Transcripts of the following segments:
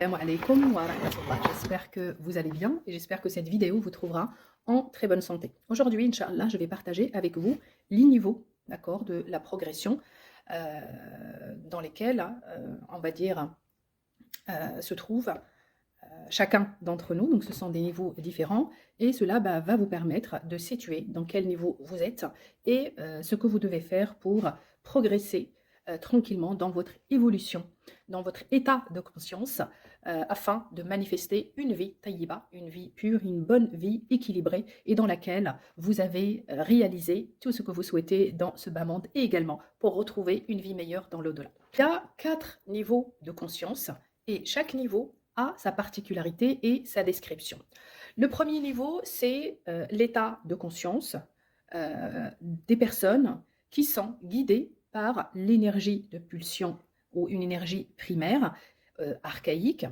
Assalamu alaikum wa rahmatullah. J'espère que vous allez bien et j'espère que cette vidéo vous trouvera en très bonne santé. Aujourd'hui, Inch'Allah, je vais partager avec vous les niveaux, d'accord, de la progression dans lesquels, on va dire, se trouve chacun d'entre nous. Donc, ce sont des niveaux différents et cela va vous permettre de situer dans quel niveau vous êtes et ce que vous devez faire pour progresser tranquillement dans votre évolution, dans votre état de conscience, afin de manifester une vie taïba, une vie pure, une bonne vie équilibrée et dans laquelle vous avez réalisé tout ce que vous souhaitez dans ce bas monde et également pour retrouver une vie meilleure dans l'au-delà. Il y a 4 niveaux de conscience et chaque niveau a sa particularité et sa description. Le premier niveau, c'est l'état de conscience des personnes qui sont guidées par l'énergie de pulsion ou une énergie primaire archaïque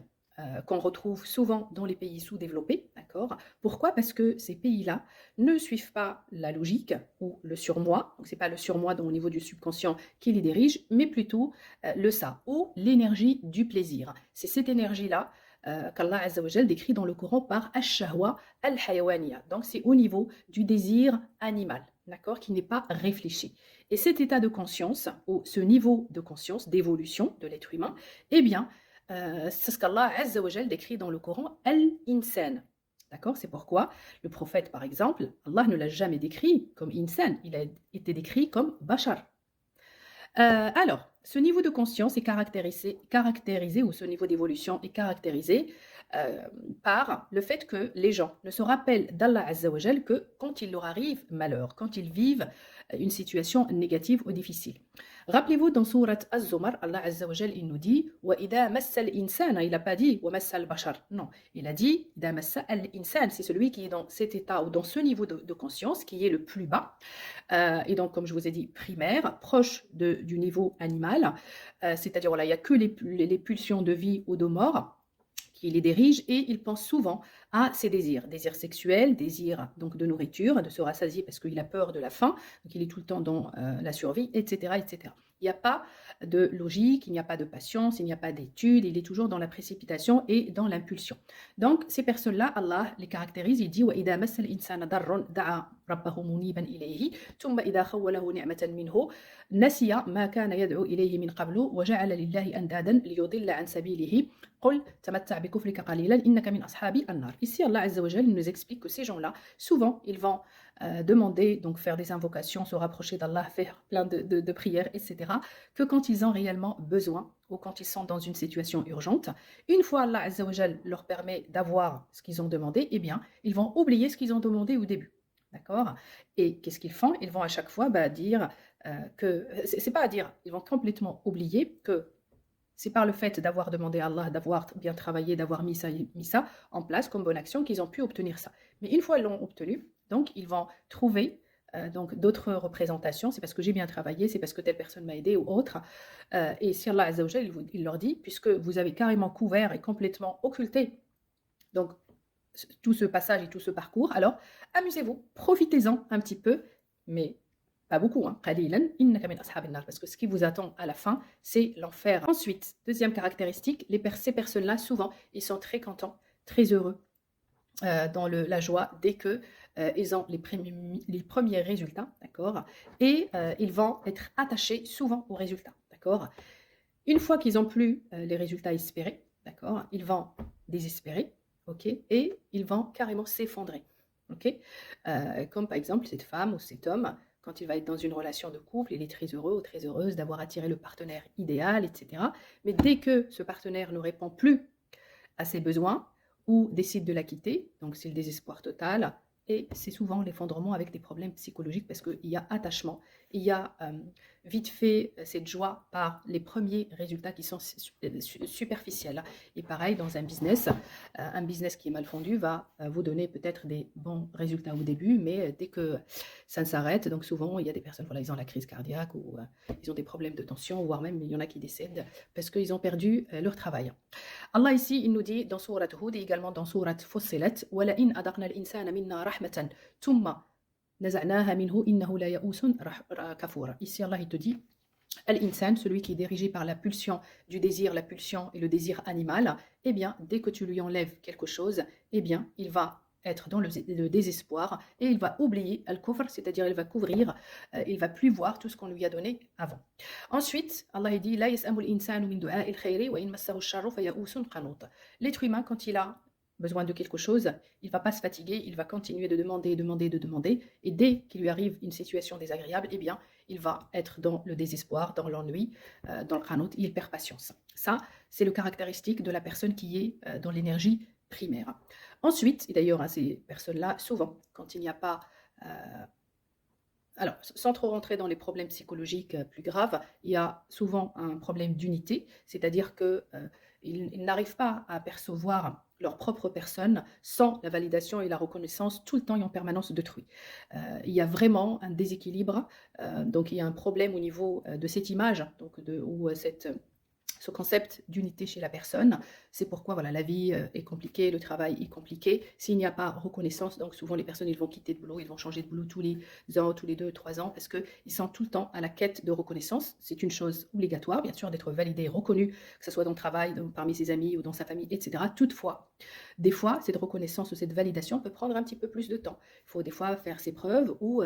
qu'on retrouve souvent dans les pays sous-développés. D'accord ? Pourquoi ? Parce que ces pays-là ne suivent pas la logique ou le surmoi. Donc, ce n'est pas le surmoi au niveau du subconscient qui les dirige, mais plutôt le ça ou l'énergie du plaisir. C'est cette énergie-là qu'Allah Azza wa Jal décrit dans le Coran par Ash-Shahwa al-Hayawaniya. Donc, c'est au niveau du désir animal, d'accord, qui n'est pas réfléchi. Et cet état de conscience, ou ce niveau de conscience, d'évolution de l'être humain, eh bien, c'est ce qu'Allah Azza wa Jal décrit dans le Coran, Al-Insan. D'accord? C'est pourquoi le prophète, par exemple, Allah ne l'a jamais décrit comme insan, il a été décrit comme bashar. Alors, ce niveau de conscience est caractérisé ou ce niveau d'évolution est caractérisé euh, par le fait que les gens ne se rappellent d'Allah Azza wa Jal que quand il leur arrive malheur, quand ils vivent une situation négative ou difficile. Rappelez-vous dans Surat Az-Zumar, Allah Azza wa Jal, il nous dit Wa idha massa al-insana, il n'a pas dit Wa massa al-bashar. Non, il a dit Idha massa al-insan, c'est celui qui est dans cet état ou dans ce niveau de conscience qui est le plus bas. Et donc, comme je vous ai dit, primaire, proche du niveau animal, c'est-à-dire voilà, il n'y a que les pulsions de vie ou de mort qui les dirigent et il pense souvent à ses désirs sexuels, désirs donc de nourriture, de se rassasier parce qu'il a peur de la faim, donc il est tout le temps dans la survie, etc., etc. Il n'y a pas de logique, il n'y a pas de patience, il n'y a pas d'étude, il est toujours dans la précipitation et dans l'impulsion. Donc ces personnes-là, Allah les caractérise, il dit وَإِذَا مَسَّ الْإِنسَانَ ضَرٌّ دَعَا رَبَّهُ مُنِيبًا إِلَيْهِ ثُمَّ إِذَا خَوَّلَهُ نِعْمَةً مِنْهُ نسي ما كان يدعو إليه من قبل وجعل لله أندادا ليضل عن سبيله قل تمتع بكفرك قليلا إنك من أصحاب النار. Ici, Allah Azza wa Jal nous explique que ces gens-là, souvent, ils vont demander, donc faire des invocations, se rapprocher d'Allah, faire plein de prières, etc., que quand ils ont réellement besoin ou quand ils sont dans une situation urgente. Une fois Allah Azza wa Jal leur permet d'avoir ce qu'ils ont demandé, eh bien, ils vont oublier ce qu'ils ont demandé au début. D'accord? Et qu'est-ce qu'ils font? Ils vont à chaque fois dire que, c'est pas à dire, ils vont complètement oublier que c'est par le fait d'avoir demandé à Allah, d'avoir bien travaillé, d'avoir mis ça en place comme bonne action qu'ils ont pu obtenir ça. Mais une fois ils l'ont obtenu, donc ils vont trouver donc d'autres représentations. C'est parce que j'ai bien travaillé, c'est parce que telle personne m'a aidé ou autre. Et si Allah Azza wa Jal, il leur dit, puisque vous avez carrément couvert et complètement occulté donc tout ce passage et tout ce parcours, alors amusez-vous, profitez-en un petit peu, mais pas beaucoup, hein. Parce que ce qui vous attend à la fin, c'est l'enfer. Ensuite, deuxième caractéristique, ces personnes-là, souvent, ils sont très contents, très heureux, dans la joie dès que ils ont les premiers résultats, d'accord, et ils vont être attachés souvent aux résultats, d'accord. Une fois qu'ils n'ont plus les résultats espérés, d'accord, ils vont désespérer, ok, et ils vont carrément s'effondrer, ok. Comme par exemple cette femme ou cet homme, quand il va être dans une relation de couple, il est très heureux ou très heureuse d'avoir attiré le partenaire idéal, etc. Mais dès que ce partenaire ne répond plus à ses besoins ou décide de la quitter, donc c'est le désespoir total, et c'est souvent l'effondrement avec des problèmes psychologiques parce qu'il y a attachement, il y a vite fait cette joie par les premiers résultats qui sont superficiels. Et pareil, dans un business qui est mal fondu va vous donner peut-être des bons résultats au début, mais dès que ça ne s'arrête, donc souvent il y a des personnes, voilà, ils ont la crise cardiaque ou ils ont des problèmes de tension, voire même il y en a qui décèdent parce qu'ils ont perdu leur travail. Allah ici, il nous dit dans Sourate Hud et également dans Sourate Fussilat وَلَئِنْ أَذَقْنَا الْإِنسَانَ مِنَّا رَحْمَةً ثُمَّ نَزَعْنَاهَا مِنْهُ إِنَّهُ لَيَئُوسٌ كَفُورٌ. Ici, Allah, il te dit Al-insan, celui qui est dirigé par la pulsion du désir, la pulsion et le désir animal, eh bien, dès que tu lui enlèves quelque chose, eh bien, il va être dans le désespoir et il va oublier al-kufr, c'est-à-dire il va couvrir, il va plus voir tout ce qu'on lui a donné avant. Ensuite, Allah il dit la yas'amu al-insanu min du'a'il khayri wa in massahu ash-sharru faya'usun qanut. L'être humain, quand il a besoin de quelque chose, il ne va pas se fatiguer, il va continuer de demander, demander, de demander, et dès qu'il lui arrive une situation désagréable, eh bien, il va être dans le désespoir, dans l'ennui, dans le qanut, il perd patience. Ça, c'est le caractéristique de la personne qui est dans l'énergie primaire. Ensuite, et d'ailleurs, hein, ces personnes-là, souvent, quand il n'y a pas alors, sans trop rentrer dans les problèmes psychologiques plus graves, il y a souvent un problème d'unité, c'est-à-dire qu'ils n'arrivent pas à percevoir leur propre personne sans la validation et la reconnaissance tout le temps et en permanence d'autrui. Il y a vraiment un déséquilibre, donc il y a un problème au niveau de cette image, donc ou ce concept d'unité chez la personne. C'est pourquoi voilà, la vie est compliquée, le travail est compliqué. S'il n'y a pas reconnaissance, donc souvent les personnes ils vont quitter le boulot, ils vont changer de boulot tous les ans, tous les 2, 3 ans, parce qu'ils sont tout le temps à la quête de reconnaissance. C'est une chose obligatoire, bien sûr, d'être validé, reconnu, que ce soit dans le travail, parmi ses amis ou dans sa famille, etc. Toutefois, des fois, cette reconnaissance ou cette validation peut prendre un petit peu plus de temps. Il faut des fois faire ses preuves ou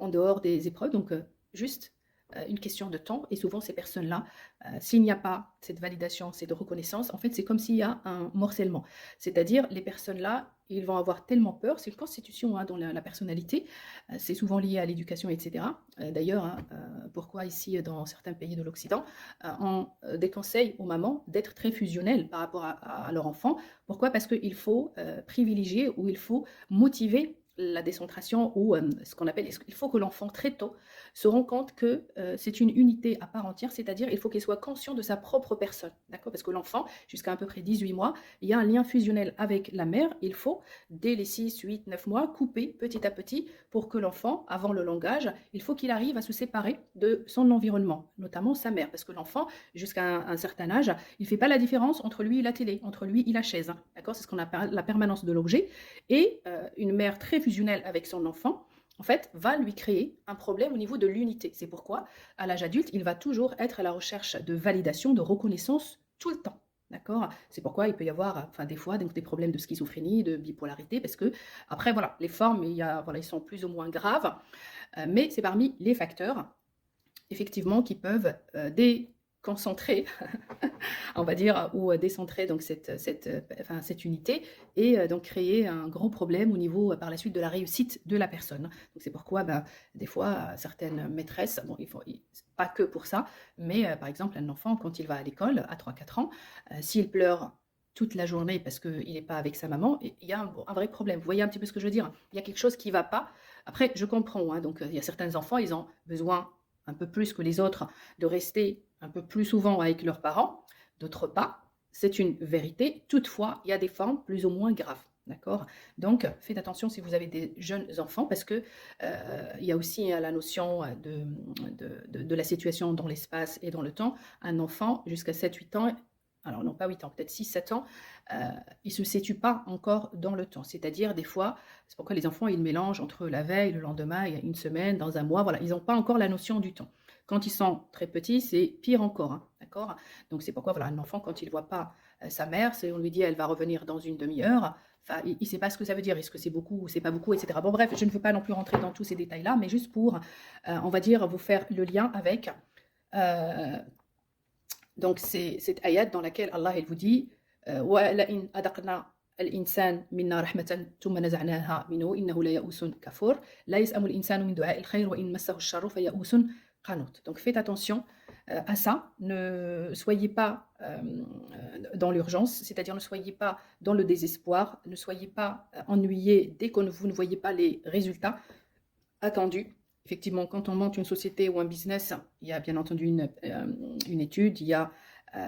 en dehors des épreuves, donc juste une question de temps. Et souvent, ces personnes-là, s'il n'y a pas cette validation, cette reconnaissance, en fait, c'est comme s'il y a un morcellement. C'est-à-dire, les personnes-là, ils vont avoir tellement peur, c'est une constitution hein, dans la personnalité, c'est souvent lié à l'éducation, etc. D'ailleurs, hein, pourquoi ici, dans certains pays de l'Occident, on déconseille aux mamans d'être très fusionnelles par rapport à leur enfant. Pourquoi? Parce qu'il faut privilégier ou il faut motiver la décentration ou ce qu'on appelle, il faut que l'enfant très tôt se rend compte que c'est une unité à part entière, c'est-à-dire il faut qu'il soit conscient de sa propre personne, d'accord? Parce que l'enfant, jusqu'à à peu près 18 mois, il y a un lien fusionnel avec la mère, il faut, dès les 6, 8, 9 mois, couper petit à petit pour que l'enfant, avant le langage, il faut qu'il arrive à se séparer de son environnement, notamment sa mère, parce que l'enfant, jusqu'à un certain âge, il ne fait pas la différence entre lui et la télé, entre lui et la chaise, hein, d'accord? C'est ce qu'on appelle la permanence de l'objet, et une mère très fusionnelle avec son enfant, en fait, va lui créer un problème au niveau de l'unité. C'est pourquoi, à l'âge adulte, il va toujours être à la recherche de validation, de reconnaissance tout le temps. D'accord? C'est pourquoi il peut y avoir, enfin, des fois, donc, des problèmes de schizophrénie, de bipolarité, parce que, après, voilà, les formes, voilà, ils sont plus ou moins graves, mais c'est parmi les facteurs, effectivement, qui peuvent déconcentrer on va dire, ou décentrer donc cette unité et donc créer un gros problème au niveau par la suite de la réussite de la personne. Donc c'est pourquoi des fois certaines maîtresses, bon, pas que pour ça, mais par exemple un enfant quand il va à l'école à 3-4 ans, s'il pleure toute la journée parce qu'il n'est pas avec sa maman, il y a un vrai problème. Vous voyez un petit peu ce que je veux dire? Il y a quelque chose qui ne va pas. Après, je comprends, hein, donc il y a certains enfants, ils ont besoin un peu plus que les autres de rester un peu plus souvent avec leurs parents. D'autres pas, c'est une vérité. Toutefois, il y a des formes plus ou moins graves. D'accord? Donc, faites attention si vous avez des jeunes enfants parce que il y a aussi la notion de la situation dans l'espace et dans le temps. Un enfant jusqu'à 7-8 ans, alors non pas 8 ans, peut-être 6-7 ans, il ne se situe pas encore dans le temps. C'est-à-dire des fois, c'est pourquoi les enfants, ils mélangent entre la veille, le lendemain, il y a une semaine, dans un mois, voilà, ils n'ont pas encore la notion du temps. Quand ils sont très petits, c'est pire encore, hein, d'accord? Donc c'est pourquoi voilà, un enfant, quand il ne voit pas sa mère, on lui dit elle va revenir dans une demi-heure, enfin, il ne sait pas ce que ça veut dire, est-ce que c'est beaucoup ou c'est pas beaucoup, etc. Bon bref, je ne veux pas non plus rentrer dans tous ces détails-là, mais juste pour, on va dire, vous faire le lien avec donc c'est cette ayat dans laquelle Allah il vous dit وَلَئِنْ أَذَقْنَا الْإِنسَانَ مِنَّا رَحْمَةً ثُمَّ نَزَعْنَاهَا مِنْهُ إِنَّهُ لَيَئُوسٌ كَفُورٌ لَا يَسْأَمُ الْإِنسَانُ مِنْ دُعَاءِ الْخَيْرِ وَإِنْ مَسَّهُ الشَّرُّ فَيَئُوسٌ قَنُوطٌ. Donc faites attention à ça, ne soyez pas dans l'urgence, c'est-à-dire ne soyez pas dans le désespoir, ne soyez pas ennuyés dès que vous ne voyez pas les résultats attendus. Effectivement, quand on monte une société ou un business, il y a bien entendu une étude, il y a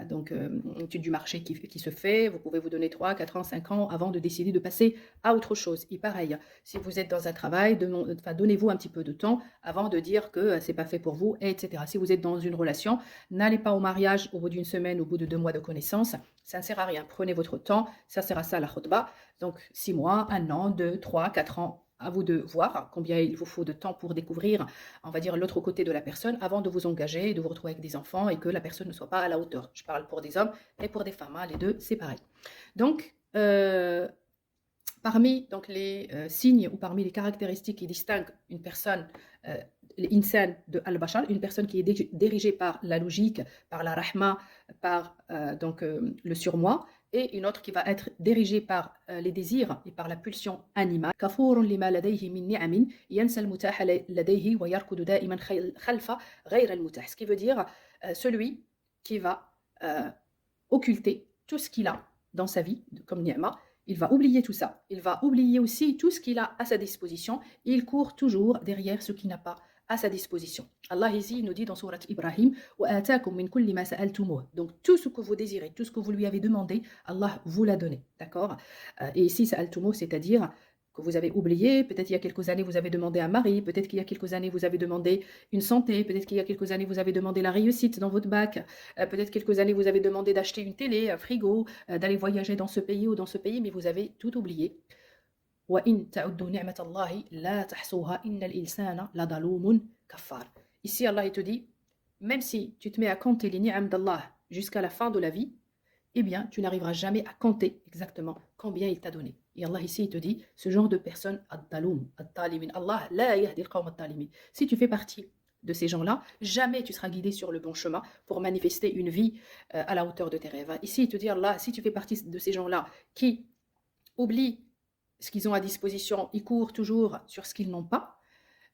donc une étude du marché qui se fait. Vous pouvez vous donner 3, 4 ans, 5 ans avant de décider de passer à autre chose. Et pareil, si vous êtes dans un travail, donnez-vous un petit peu de temps avant de dire que c'est pas fait pour vous, etc. Si vous êtes dans une relation, n'allez pas au mariage au bout d'une semaine, au bout de 2 mois de connaissance. Ça ne sert à rien. Prenez votre temps. Ça sert à ça la khutba. Donc 6 mois, 1 an, 2, 3, 4 ans. à vous de voir combien il vous faut de temps pour découvrir, on va dire, l'autre côté de la personne avant de vous engager, de vous retrouver avec des enfants et que la personne ne soit pas à la hauteur. Je parle pour des hommes et pour des femmes, hein, les deux, c'est pareil. Donc, parmi donc, les signes ou parmi les caractéristiques qui distinguent une personne, l'insan de al-bashar, une personne qui est dirigée par la logique, par la rahma, par le surmoi, et une autre qui va être dirigée par les désirs et par la pulsion animale. كفور لما لديه من نعم ينسى المتاح لديه ويركض دائما خلف غير المتاح. Ce qui veut dire celui qui va occulter tout ce qu'il a dans sa vie comme ni'ma. Il va oublier tout ça. Il va oublier aussi tout ce qu'il a à sa disposition. Il court toujours derrière ce qu'il n'a pas à sa disposition. Allah ici nous dit dans Sourate Ibrahim وَآتَاكُم مِّن كُلِّ مَا سَأَلْتُمُوهُ. Donc tout ce que vous désirez, tout ce que vous lui avez demandé, Allah vous l'a donné. D'accord? Et ici, سَأَلْتُمُوهُ, c'est-à-dire que vous avez oublié, peut-être il y a quelques années vous avez demandé un mari, peut-être qu'il y a quelques années vous avez demandé une santé, peut-être qu'il y a quelques années vous avez demandé la réussite dans votre bac, peut-être quelques années vous avez demandé d'acheter une télé, un frigo, d'aller voyager dans ce pays ou dans ce pays, mais vous avez tout oublié. وَإِن تَعُدُّوا نِعْمَةَ اللَّهِ لَا تَحْصُوهَا إِنَّ الْإِنسَانَ لَظَلُومٌ كَفَّارٌ. Ici Allah il te dit, même si tu te mets à compter les ni'am d'Allah jusqu'à la fin de la vie, eh bien, tu n'arriveras jamais à compter exactement combien il t'a donné. Et Allah ici, il te dit, ce genre de personne, ad-daloum, ad-talimin, Allah, la yahdi al-qawm ad-talimin. Si tu fais partie de ces gens-là, jamais tu seras guidé sur le bon chemin pour manifester une vie à la hauteur de tes rêves. Ici, il te dit, Allah, si tu fais partie de ces gens-là qui oublient ce qu'ils ont à disposition, ils courent toujours sur ce qu'ils n'ont pas,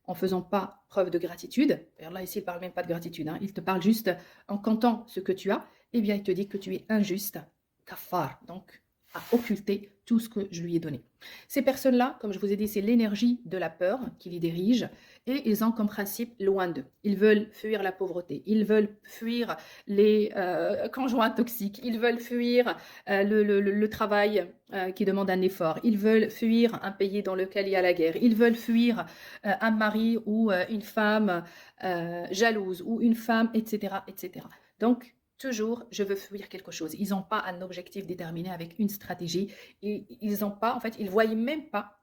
en faisant pas preuve de gratitude. Et Allah ici, il ne parle même pas de gratitude, hein. Il te parle juste en comptant ce que tu as, eh bien, il te dit que tu es injuste, kafar, donc à occulter tout ce que je lui ai donné. Ces personnes-là, comme je vous ai dit, c'est l'énergie de la peur qui les dirige et ils ont comme principe loin d'eux. Ils veulent fuir la pauvreté, ils veulent fuir les conjoints toxiques, ils veulent fuir le travail qui demande un effort, ils veulent fuir un pays dans lequel il y a la guerre, ils veulent fuir un mari ou une femme jalouse ou une femme, etc., etc. Donc, toujours, je veux fuir quelque chose. Ils n'ont pas un objectif déterminé avec une stratégie. Ils n'ont pas, en fait, ils ne voient même pas,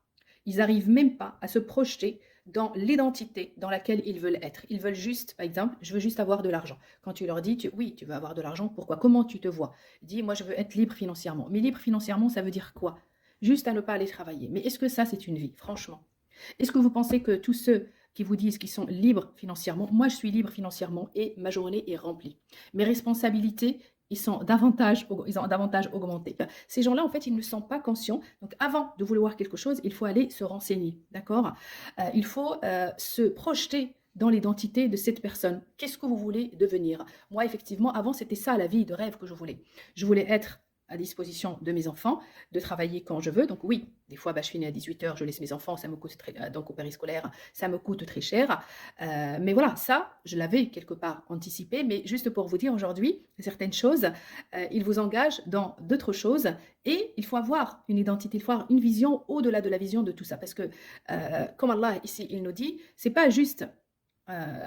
ils n'arrivent même pas à se projeter dans l'identité dans laquelle ils veulent être. Ils veulent juste, par exemple, je veux juste avoir de l'argent. Quand tu leur dis, oui, tu veux avoir de l'argent, pourquoi? Comment tu te vois? Dis, moi, je veux être libre financièrement. Mais libre financièrement, ça veut dire quoi? Juste à ne pas aller travailler. Mais est-ce que ça, c'est une vie, franchement? Est-ce que vous pensez que tous ceux qui vous disent qu'ils sont libres financièrement, moi je suis libre financièrement et ma journée est remplie. Mes responsabilités, ils ont davantage augmenté. Ces gens-là, en fait, ils ne sont pas conscients. Donc avant de vouloir quelque chose, il faut aller se renseigner, d'accord? Il faut se projeter dans l'identité de cette personne. Qu'est-ce que vous voulez devenir? Moi, effectivement, avant, c'était ça la vie de rêve que je voulais. Je voulais être à disposition de mes enfants, de travailler quand je veux. Donc oui, des fois, je finis à 18h, je laisse mes enfants, ça me coûte donc au périscolaire, ça me coûte très cher. Mais voilà, ça, je l'avais quelque part anticipé. Mais juste pour vous dire aujourd'hui, certaines choses, ils vous engagent dans d'autres choses. Et il faut avoir une identité, il faut avoir une vision au-delà de la vision de tout ça. Parce que, comme Allah ici, il nous dit, c'est pas juste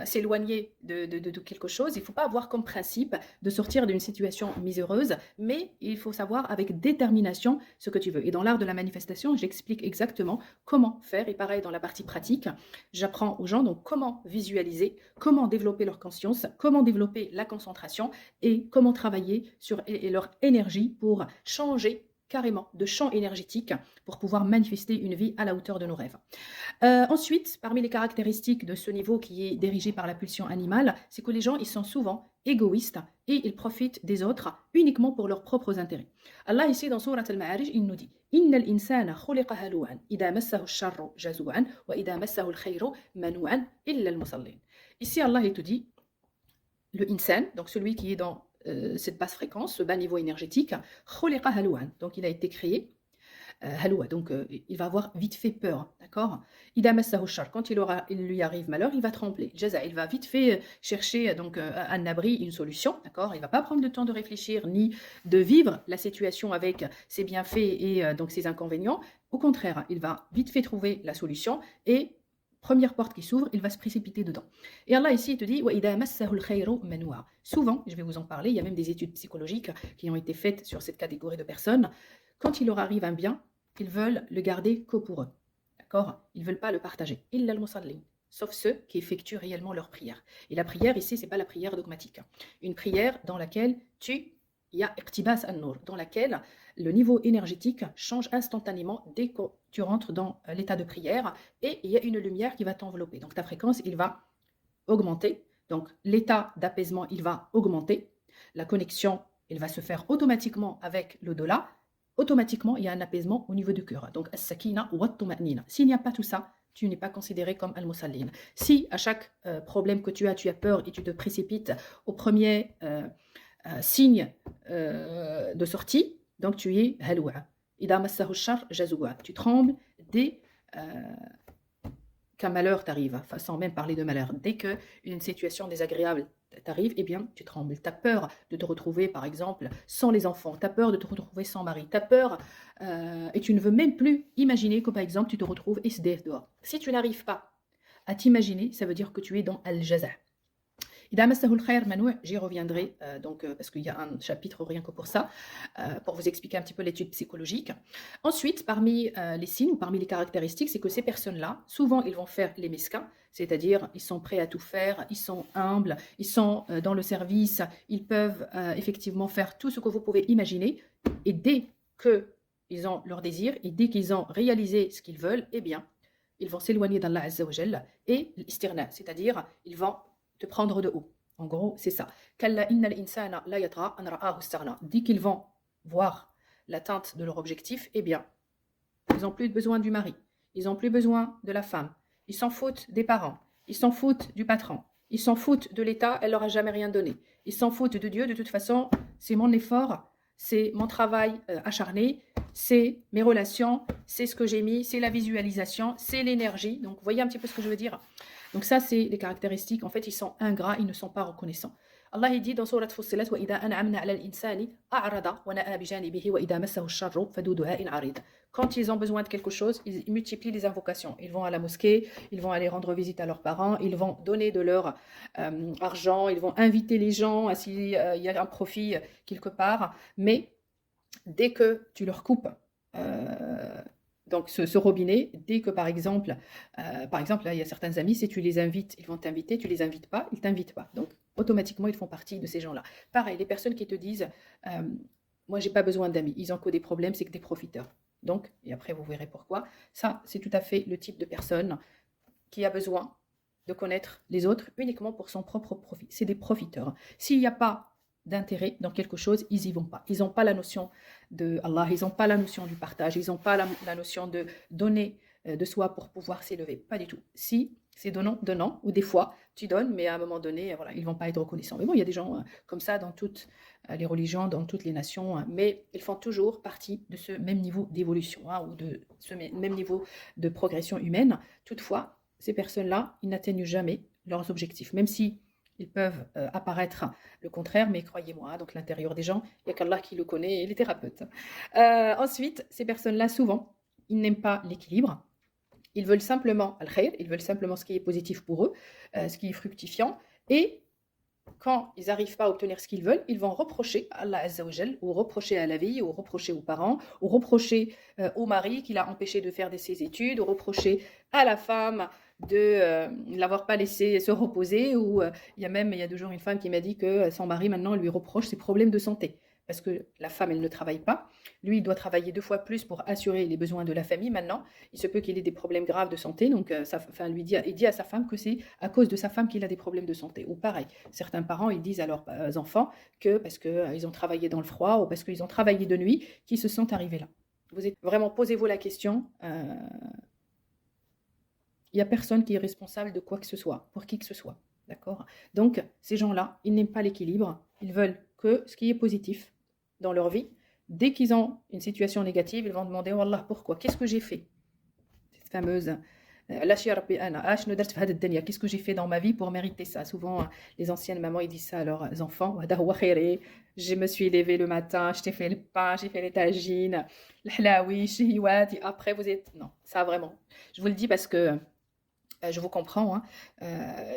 s'éloigner de quelque chose. Il ne faut pas avoir comme principe de sortir d'une situation miséreuse, mais il faut savoir avec détermination ce que tu veux. Et dans l'art de la manifestation, j'explique exactement comment faire. Et pareil, dans la partie pratique, j'apprends aux gens donc comment visualiser, comment développer leur conscience, comment développer la concentration et comment travailler sur leur énergie pour changer carrément de champ énergétique pour pouvoir manifester une vie à la hauteur de nos rêves. Ensuite, parmi les caractéristiques de ce niveau qui est dirigé par la pulsion animale, c'est que les gens ils sont souvent égoïstes et ils profitent des autres uniquement pour leurs propres intérêts. Allah ici dans Sourate Al-Ma'arij, il nous dit إن الإنسان خلق هلوعا إذا مسه الشر جزوعا وإذا مسه الخير منوعا إلا المصلين. Ici Allah il te dit le insan, donc celui qui est dans cette basse fréquence, ce bas niveau énergétique, خلق هلوعا, donc il a été créé haloua, donc il va avoir vite fait peur, d'accord? Ida massahu shar, quand il lui arrive malheur, il va trembler. Jaza, il va vite fait chercher donc un abri, une solution, d'accord? Il va pas prendre le temps de réfléchir ni de vivre la situation avec ses bienfaits et donc ses inconvénients. Au contraire, il va vite fait trouver la solution et première porte qui s'ouvre, il va se précipiter dedans. Et Allah ici il te dit وَإِذَا مَسَّهُ الْخَيْرُ مَنُوعًا. Souvent, je vais vous en parler, il y a même des études psychologiques qui ont été faites sur cette catégorie de personnes. Quand il leur arrive un bien, ils veulent le garder que pour eux. d'accord? Ils ne veulent pas le partager. Illa al-musallin, sauf ceux qui effectuent réellement leur prière. Et la prière ici, ce n'est pas la prière dogmatique. Une prière dans laquelle il y a iqtibas an-nur, dans laquelle le niveau énergétique change instantanément dès que tu rentres dans l'état de prière et il y a une lumière qui va t'envelopper. Donc ta fréquence, il va augmenter. Donc l'état d'apaisement, il va augmenter. La connexion, elle va se faire automatiquement avec l'au-delà. Automatiquement, il y a un apaisement au niveau du cœur. Donc, as-sakina wa at-tuma'nina. S'il n'y a pas tout ça, tu n'es pas considéré comme al-musallin. Si à chaque problème que tu as peur et tu te précipites au premier signe de sortie, donc tu es halwa. Ida massahu shar jazwa. Tu trembles dès qu'un malheur t'arrive, enfin, sans même parler de malheur. Dès qu'une situation désagréable t'arrive, eh bien, tu trembles. Tu as peur de te retrouver, par exemple, sans les enfants. Tu as peur de te retrouver sans mari. Tu as peur et tu ne veux même plus imaginer que, par exemple, tu te retrouves SDF dehors. Si tu n'arrives pas à t'imaginer, ça veut dire que tu es dans Al-Jaza. J'y reviendrai parce qu'il y a un chapitre rien que pour ça, pour vous expliquer un petit peu l'étude psychologique. Ensuite, parmi les signes ou parmi les caractéristiques, c'est que ces personnes-là, souvent, ils vont faire les mesquins, c'est-à-dire ils sont prêts à tout faire, ils sont humbles, ils sont dans le service, ils peuvent effectivement faire tout ce que vous pouvez imaginer. Et dès qu'ils ont leur désir et dès qu'ils ont réalisé ce qu'ils veulent, eh bien, ils vont s'éloigner d'Allah Azza wa Jalla et l'istirna, c'est-à-dire ils vont te prendre de haut. En gros, c'est ça. Dès qu'ils vont voir l'atteinte de leur objectif, eh bien, ils n'ont plus besoin du mari, ils n'ont plus besoin de la femme, ils s'en foutent des parents, ils s'en foutent du patron, ils s'en foutent de l'État, elle leur a jamais rien donné. Ils s'en foutent de Dieu, de toute façon, c'est mon effort, c'est mon travail acharné, c'est mes relations, c'est ce que j'ai mis, c'est la visualisation, c'est l'énergie. Donc, vous voyez un petit peu ce que je veux dire. Donc ça, c'est les caractéristiques. En fait, ils sont ingrats, ils ne sont pas reconnaissants. Allah il dit dans Surat Fussilat وَإِذَا أَنْعَمْنَا عَلَى الْإِنسَانِ أَعْرَضَ وَنَأَى بِجَانِبِهِ وَإِذَا مَسَّهُ الشَّرُّ فَذُو دُعَاءٍ عَرِيضٍ. Quand ils ont besoin de quelque chose, ils multiplient les invocations. Ils vont à la mosquée, ils vont aller rendre visite à leurs parents, ils vont donner de leur argent, ils vont inviter les gens s'il y a un profit quelque part. Mais dès que tu leur coupes donc ce robinet, dès que par exemple, là, il y a certains amis, si tu les invites, ils vont t'inviter, tu les invites pas, ils t'invitent pas. Donc automatiquement, ils font partie de ces gens-là. Pareil, les personnes qui te disent, moi j'ai pas besoin d'amis, ils ont que des problèmes, c'est que des profiteurs. Donc, et après vous verrez pourquoi, ça c'est tout à fait le type de personne qui a besoin de connaître les autres uniquement pour son propre profit. C'est des profiteurs. S'il n'y a pas d'intérêt dans quelque chose, ils y vont pas. Ils n'ont pas la notion de Allah, ils n'ont pas la notion du partage, ils n'ont pas la notion de donner de soi pour pouvoir s'élever. Pas du tout. Si c'est donnant, ou des fois tu donnes, mais à un moment donné, voilà, ils vont pas être reconnaissants. Mais bon, il y a des gens comme ça dans toutes les religions, dans toutes les nations, mais ils font toujours partie de ce même niveau d'évolution ou de ce même niveau de progression humaine. Toutefois, ces personnes-là, ils n'atteignent jamais leurs objectifs, même si ils peuvent apparaître le contraire, mais croyez-moi, donc l'intérieur des gens, il n'y a qu'Allah qui le connaît et les thérapeutes. Ensuite, ces personnes-là, souvent, ils n'aiment pas l'équilibre. Ils veulent simplement al-khayr, ils veulent simplement ce qui est positif pour eux, ce qui est fructifiant. Et quand ils n'arrivent pas à obtenir ce qu'ils veulent, ils vont reprocher à Allah Azza wa Jal, ou reprocher à la vie, ou reprocher aux parents, ou reprocher au mari qui l'a empêché de faire ses études, ou reprocher à la femme de ne l'avoir pas laissé se reposer, ou il y a 2 jours une femme qui m'a dit que son mari maintenant lui reproche ses problèmes de santé. Parce que la femme, elle ne travaille pas. Lui, il doit travailler 2 fois plus pour assurer les besoins de la famille. Maintenant, il se peut qu'il ait des problèmes graves de santé. Donc, il dit à sa femme que c'est à cause de sa femme qu'il a des problèmes de santé. Ou pareil, certains parents, ils disent à leurs enfants que parce qu'ils ont travaillé dans le froid ou parce qu'ils ont travaillé de nuit, qu'ils se sont arrivés là. Vraiment, posez-vous la question. Il n'y a personne qui est responsable de quoi que ce soit, pour qui que ce soit. D'accord ? Donc, ces gens-là, ils n'aiment pas l'équilibre. Ils veulent que ce qui est positif dans leur vie. Dès qu'ils ont une situation négative, ils vont demander « Oh Allah, pourquoi ? Qu'est-ce que j'ai fait ?» Cette fameuse « Qu'est-ce que j'ai fait dans ma vie pour mériter ça ?» Souvent, les anciennes mamans, ils disent ça à leurs enfants. « Je me suis levée le matin, je t'ai fait le pain, j'ai fait les tagines, l'hlawi, shihiwat, et après vous êtes... » Non, ça vraiment. Je vous le dis parce que je vous comprends.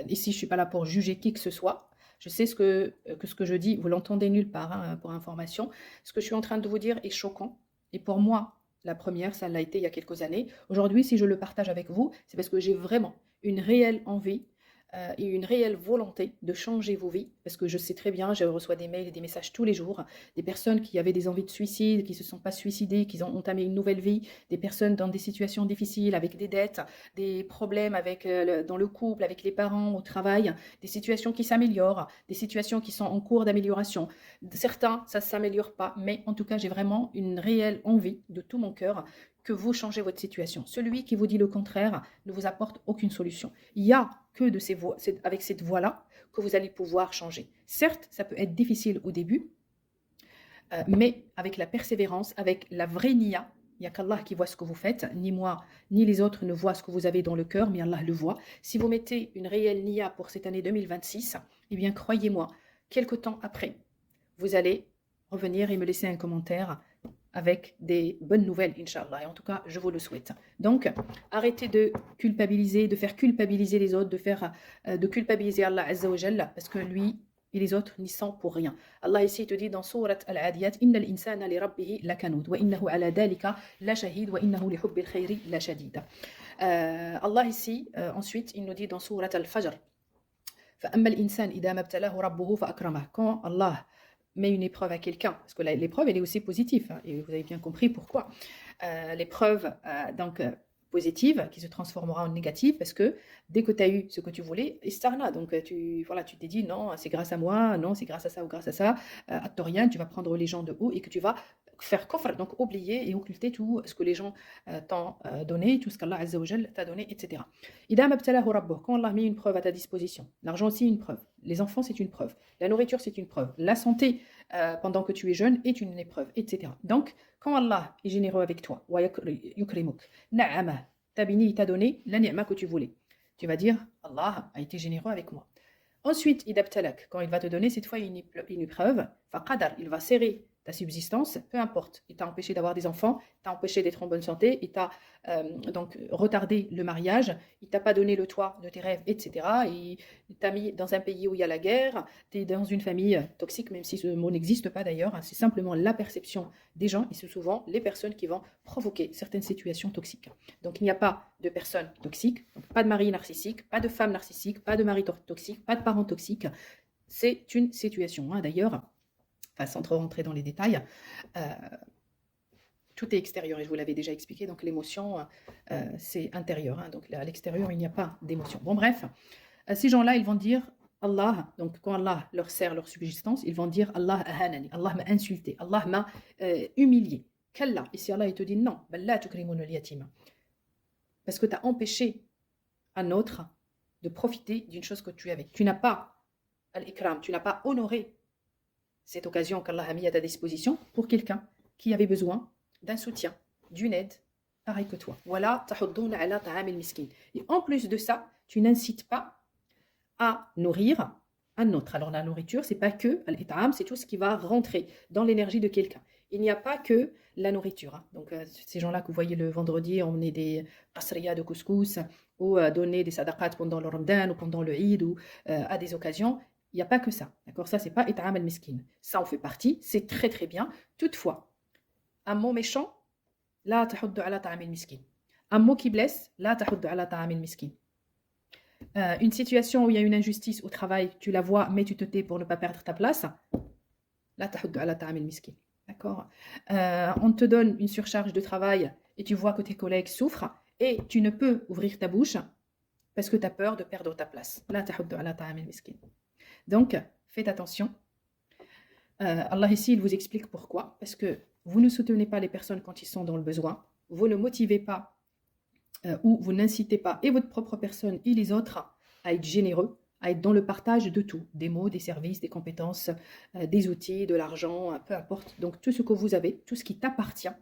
Ici, je ne suis pas là pour juger qui que ce soit. Je sais que ce que je dis, vous l'entendez nulle part pour information. Ce que je suis en train de vous dire est choquant. Et pour moi, La première, ça l'a été il y a quelques années. Aujourd'hui, si je le partage avec vous, c'est parce que j'ai vraiment une réelle envie et une réelle volonté de changer vos vies. Parce que je sais très bien, je reçois des mails et des messages tous les jours, des personnes qui avaient des envies de suicide, qui ne se sont pas suicidées, qui ont entamé une nouvelle vie, des personnes dans des situations difficiles, avec des dettes, des problèmes avec, dans le couple, avec les parents, au travail, des situations qui s'améliorent, des situations qui sont en cours d'amélioration. Certains, ça ne s'améliore pas, mais en tout cas, j'ai vraiment une réelle envie de tout mon cœur que vous changez votre situation. Celui qui vous dit le contraire ne vous apporte aucune solution. Il n'y a que de avec cette voie-là que vous allez pouvoir changer. Certes, ça peut être difficile au début, mais avec la persévérance, avec la vraie niya, il n'y a qu'Allah qui voit ce que vous faites, ni moi, ni les autres ne voient ce que vous avez dans le cœur, mais Allah le voit. Si vous mettez une réelle niya pour cette année 2026, eh bien croyez-moi, quelque temps après, vous allez revenir et me laisser un commentaire avec des bonnes nouvelles, Inch'Allah. Et en tout cas, je vous le souhaite. Donc, arrêtez de culpabiliser, de faire culpabiliser les autres, de culpabiliser Allah Azza wa Jalla, parce que lui et les autres n'y sont pour rien. Allah ici te dit dans Surat Al-Adiyat, Inna al-insana li rabbihi lakanud, wa innahu ala dalika la shahid, wa innahu li hubbil khayri la shadid. Allah ici, ensuite, il nous dit dans Surat Al-Fajr, فأما الإنسان إذا ما ابتلاه ربه فأكرمه. Quand Allah met une épreuve à quelqu'un, parce que l'épreuve elle est aussi positive, hein, et vous avez bien compris pourquoi. L'épreuve positive qui se transformera en négative, parce que dès que tu as eu ce que tu voulais, istarna, donc tu t'es dit non, c'est grâce à moi, non, c'est grâce à ça ou grâce à ça, à rien, tu vas prendre les gens de haut et que tu vas faire kofr, donc oublier et occulter tout ce que les gens t'ont donné, tout ce qu'Allah Azza wa Jal t'a donné, etc. Idam abtalahu rabbuh, quand Allah met une preuve à ta disposition, l'argent aussi une preuve, les enfants c'est une preuve, la nourriture c'est une preuve, la santé pendant que tu es jeune est une épreuve, etc. Donc, quand Allah est généreux avec toi, wa yukrimuk, na'ama, t'a béni, t'a donné la ni'ma que tu voulais, tu vas dire Allah a été généreux avec moi. Ensuite, idabtalak, quand il va te donner cette fois une épreuve, faqadar, il va serrer ta subsistance, peu importe. Il t'a empêché d'avoir des enfants, il t'a empêché d'être en bonne santé, il t'a donc retardé le mariage, il t'a pas donné le toit de tes rêves, etc. Il t'a mis dans un pays où il y a la guerre, tu es dans une famille toxique, même si ce mot n'existe pas d'ailleurs, hein, c'est simplement la perception des gens et c'est souvent les personnes qui vont provoquer certaines situations toxiques. Donc il n'y a pas de personnes toxiques, donc pas de mari narcissique, pas de femme narcissique, pas de mari toxique, pas de parents toxiques. C'est une situation, hein, d'ailleurs. Enfin, sans trop rentrer dans les détails, tout est extérieur et je vous l'avais déjà expliqué, donc l'émotion, c'est intérieur, hein, donc à l'extérieur, il n'y a pas d'émotion. Bon, bref, ces gens-là, ils vont dire Allah, donc quand Allah leur sert leur subsistance, ils vont dire Allah ahanani, Allah m'a insulté, Allah m'a humilié. Kalla, ici Allah, il te dit non, balla tukrimun al-yatima. Parce que tu as empêché un autre de profiter d'une chose que tu avais. Tu n'as pas al-ikram, tu n'as pas honoré cette occasion qu'Allah a mis à ta disposition pour quelqu'un qui avait besoin d'un soutien, d'une aide, pareil que toi. Voilà, tahuddouna ala ta'amil miskin. Et en plus de ça, tu n'incites pas à nourrir un autre. Alors la nourriture, c'est pas que al-it'am, c'est tout ce qui va rentrer dans l'énergie de quelqu'un. Il n'y a pas que la nourriture. Hein. Donc ces gens-là que vous voyez le vendredi, on est des qasriya de couscous ou donner des sadaqat pendant le Ramadan ou pendant le Eid ou à des occasions. Il n'y a pas que ça, d'accord? Ça, c'est pas it'am al-miskin. Ça en fait partie, c'est très très bien. Toutefois, un mot méchant, la tahuddu ala ta'am al-miskin. Un mot qui blesse, la tahuddu ala ta'am al-miskin. Une situation où il y a une injustice au travail, tu la vois, mais tu te tais pour ne pas perdre ta place, la tahuddu ala ta'am al-miskin. D'accord? On te donne une surcharge de travail et tu vois que tes collègues souffrent et tu ne peux ouvrir ta bouche parce que tu as peur de perdre ta place. La tahuddu ala ta'am al-miskin. Donc, faites attention. Allah ici, il vous explique pourquoi. Parce que vous ne soutenez pas les personnes quand ils sont dans le besoin. Vous ne motivez pas ou vous n'incitez pas et votre propre personne et les autres à être généreux, à être dans le partage de tout. Des mots, des services, des compétences, des outils, de l'argent, peu importe. Donc, tout ce que vous avez, tout ce qui t'appartient,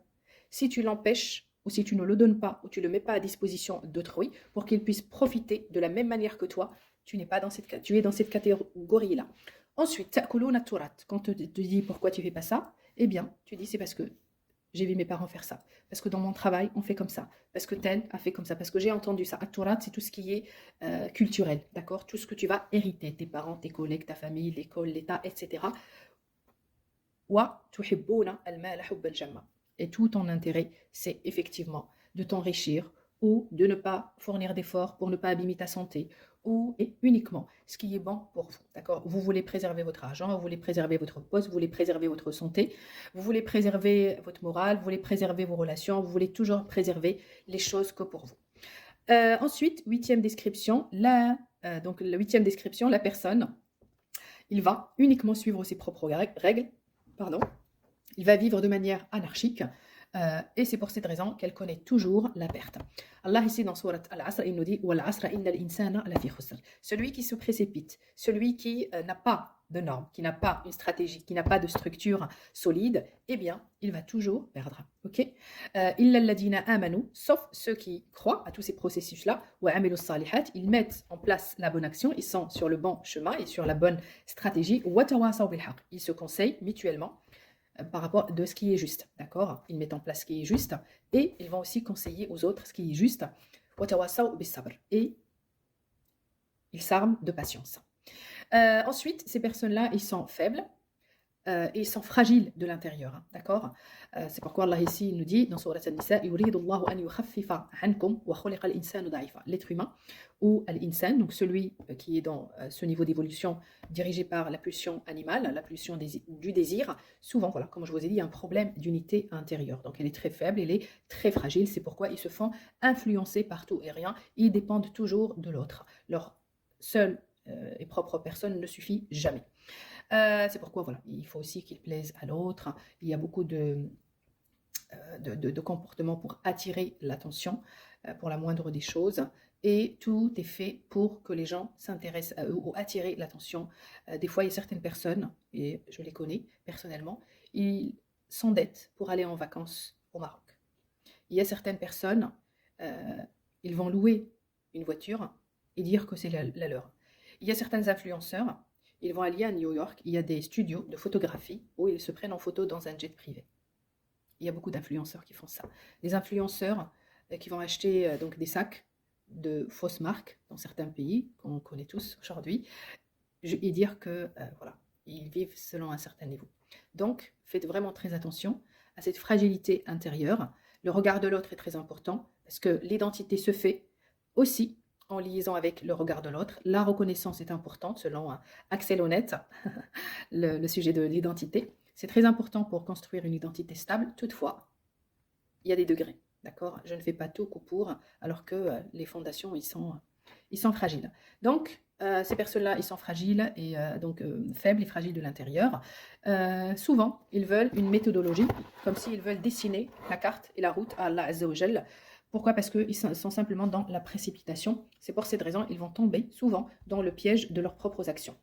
si tu l'empêches ou si tu ne le donnes pas ou tu ne le mets pas à disposition d'autrui pour qu'ils puissent profiter de la même manière que toi, tu es dans cette catégorie-là. Ensuite, ta'kuluna turat. Quand on te dit pourquoi tu fais pas ça, eh bien, tu dis c'est parce que j'ai vu mes parents faire ça. Parce que dans mon travail, on fait comme ça. Parce que tel a fait comme ça. Parce que j'ai entendu ça. At-turat, c'est tout ce qui est culturel. D'accord? Tout ce que tu vas hériter. Tes parents, tes collègues, ta famille, l'école, l'État, etc. Wa tuhibbuna al-mala hubban jamma. Et tout ton intérêt, c'est effectivement de t'enrichir ou de ne pas fournir d'efforts pour ne pas abîmer ta santé, ou et uniquement ce qui est bon pour vous. D'accord? Vous voulez préserver votre argent, vous voulez préserver votre poste, vous voulez préserver votre santé, vous voulez préserver votre morale, vous voulez préserver vos relations, vous voulez toujours préserver les choses que pour vous. Ensuite, huitième description, donc la huitième description, la personne, il va uniquement suivre ses propres règles, pardon. Il va vivre de manière anarchique et c'est pour cette raison qu'elle connaît toujours la perte. Allah ici dans Surat Al-Asr, il nous dit Wal asra innal insana lafi khusr. Celui qui se précipite, celui qui n'a pas de normes, qui n'a pas une stratégie, qui n'a pas de structure solide, eh bien, il va toujours perdre. Ok? Illa alladina amanu, sauf ceux qui croient à tous ces processus-là, wa amilu salihat, ils mettent en place la bonne action, ils sont sur le bon chemin et sur la bonne stratégie. Wa tawasaw bil haqq, ils se conseillent mutuellement par rapport de ce qui est juste, d'accord? Ils mettent en place ce qui est juste et ils vont aussi conseiller aux autres ce qui est juste. Et ils s'arment de patience. Ensuite, ces personnes-là, ils sont faibles et ils sont fragiles de l'intérieur, hein, d'accord? C'est pourquoi Allah ici nous dit dans Surat An-Nisa يريد الله أن يخفف عنكم وخلق الإنسان ضعيفا. L'être humain ou al-insan, donc celui qui est dans ce niveau d'évolution dirigé par la pulsion animale, la pulsion du désir, souvent, voilà, comme je vous ai dit, il y a un problème d'unité intérieure. Donc elle est très faible, elle est très fragile, c'est pourquoi ils se font influencer par tout et rien, ils dépendent toujours de l'autre. Leur seule et propre personne ne suffit jamais. C'est pourquoi voilà, il faut aussi qu'ils plaisent à l'autre. Il y a beaucoup de comportements pour attirer l'attention, pour la moindre des choses. Et tout est fait pour que les gens s'intéressent à eux ou attirer l'attention. Des fois, il y a certaines personnes, et je les connais personnellement, ils s'endettent pour aller en vacances au Maroc. Il y a certaines personnes, ils vont louer une voiture et dire que c'est la leur. Il y a certains influenceurs, ils vont aller à New York, il y a des studios de photographie où ils se prennent en photo dans un jet privé. Il y a beaucoup d'influenceurs qui font ça. Des influenceurs qui vont acheter donc des sacs de fausses marques dans certains pays qu'on connaît tous aujourd'hui et dire que voilà, ils vivent selon un certain niveau. Donc, faites vraiment très attention à cette fragilité intérieure. Le regard de l'autre est très important parce que l'identité se fait aussi en liaison avec le regard de l'autre. La reconnaissance est importante selon Axel Honneth, le sujet de l'identité. C'est très important pour construire une identité stable. Toutefois, il y a des degrés, d'accord? Je ne fais pas tout coup pour, alors que les fondations, ils sont fragiles. Donc, ces personnes-là, ils sont fragiles et donc faibles et fragiles de l'intérieur. Souvent, ils veulent une méthodologie, comme s'ils veulent dessiner la carte et la route à Allah Azza wa Jal. Pourquoi? Parce qu'ils sont simplement dans la précipitation. C'est pour cette raison qu'ils vont tomber souvent dans le piège de leurs propres actions.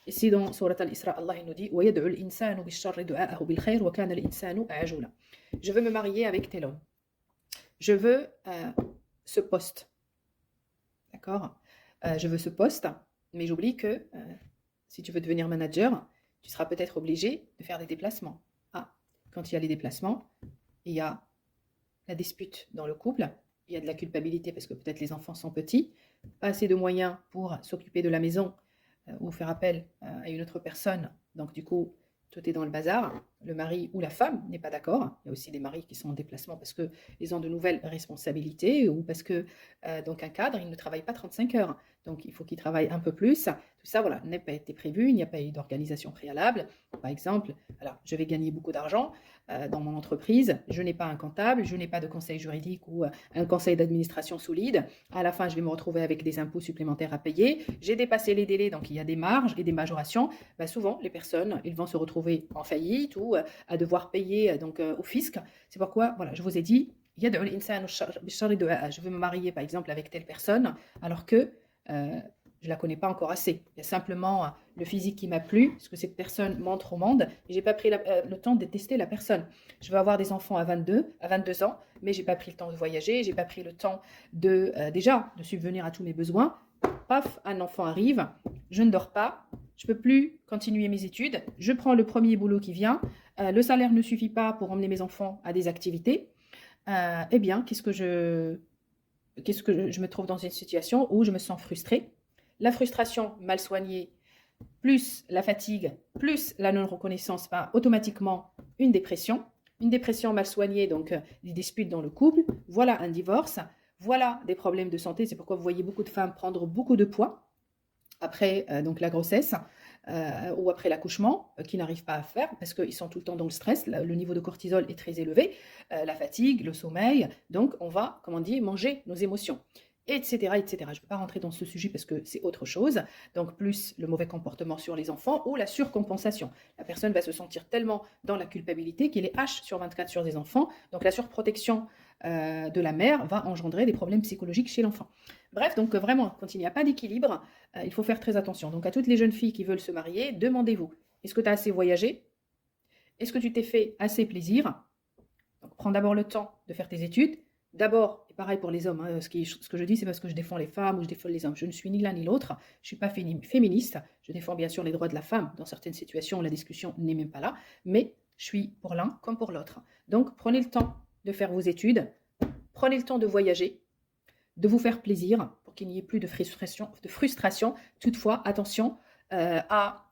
Ici dans Surat Al-Isra, Allah nous dit وَيَدْعُ الْإِنسَانُ بِالشَّرِّ دُعَاءَهُ بِالْخَيْرِ وَكَانَ الْإِنسَانُ عَجُولًا. Je veux me marier avec tel homme. Je veux ce poste. D'accord? Je veux ce poste, mais j'oublie que si tu veux devenir manager, tu seras peut-être obligé de faire des déplacements. Ah, quand il y a les déplacements, il y a la dispute dans le couple, il y a de la culpabilité parce que peut-être les enfants sont petits, pas assez de moyens pour s'occuper de la maison ou faire appel à une autre personne. Donc du coup, tout est dans le bazar. Le mari ou la femme n'est pas d'accord. Il y a aussi des maris qui sont en déplacement parce qu'ils ont de nouvelles responsabilités ou parce que donc un cadre, il ne travaille pas 35 heures. Donc il faut qu'il travaille un peu plus. Tout ça, voilà, n'a pas été prévu, il n'y a pas eu d'organisation préalable. Par exemple, alors, je vais gagner beaucoup d'argent dans mon entreprise, je n'ai pas un comptable, je n'ai pas de conseil juridique ou un conseil d'administration solide. À la fin, je vais me retrouver avec des impôts supplémentaires à payer. J'ai dépassé les délais, donc il y a des marges et des majorations. Ben, souvent, les personnes, ils vont se retrouver en faillite ou à devoir payer donc, au fisc. C'est pourquoi, voilà, je vous ai dit, je veux me marier par exemple avec telle personne, alors que je ne la connais pas encore assez. Il y a simplement le physique qui m'a plu, ce que cette personne montre au monde, et je n'ai pas pris le temps de tester la personne. Je veux avoir des enfants à 22 ans, mais je n'ai pas pris le temps de voyager, je n'ai pas pris le temps déjà de subvenir à tous mes besoins. Paf, un enfant arrive, je ne dors pas, je ne peux plus continuer mes études, je prends le premier boulot qui vient, le salaire ne suffit pas pour emmener mes enfants à des activités. Eh bien, qu'est-ce que je me trouve dans une situation où je me sens frustrée. La frustration mal soignée, plus la fatigue, plus la non-reconnaissance, automatiquement une dépression. une dépression mal soignée, donc des disputes dans le couple, voilà un divorce, voilà des problèmes de santé. C'est pourquoi vous voyez beaucoup de femmes prendre beaucoup de poids après donc la grossesse ou après l'accouchement, qui n'arrivent pas à faire parce qu'ils sont tout le temps dans le stress, le niveau de cortisol est très élevé, la fatigue, le sommeil, donc on va, comme on dit, manger nos émotions, etc. etc. Je ne vais pas rentrer dans ce sujet parce que c'est autre chose, donc plus le mauvais comportement sur les enfants ou la surcompensation. La personne va se sentir tellement dans la culpabilité qu'il est H/24 sur des enfants, donc la surprotection de la mère va engendrer des problèmes psychologiques chez l'enfant. Bref, donc vraiment, quand il n'y a pas d'équilibre, il faut faire très attention. Donc à toutes les jeunes filles qui veulent se marier, demandez-vous, est-ce que tu as assez voyagé? Est-ce que tu t'es fait assez plaisir? Donc prends d'abord le temps de faire tes études. D'abord, et pareil pour les hommes, hein, ce que je dis, c'est parce que je défends les femmes ou je défends les hommes. Je ne suis ni l'un ni l'autre. Je ne suis pas féministe. Je défends bien sûr les droits de la femme. Dans certaines situations, la discussion n'est même pas là. Mais je suis pour l'un comme pour l'autre. Donc prenez le temps de faire vos études. Prenez le temps de voyager, de vous faire plaisir pour qu'il n'y ait plus de frustration. Toutefois, attention à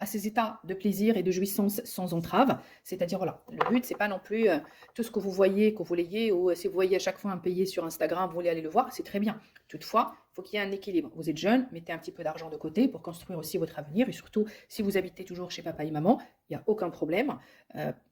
ces états de plaisir et de jouissance sans entrave. C'est-à-dire, voilà, le but, c'est pas non plus tout ce que vous voyez, que vous l'ayez, ou si vous voyez à chaque fois un payé sur Instagram, vous voulez aller le voir, c'est très bien. Toutefois, il faut qu'il y ait un équilibre. Vous êtes jeune, mettez un petit peu d'argent de côté pour construire aussi votre avenir. Et surtout, si vous habitez toujours chez papa et maman, il n'y a aucun problème.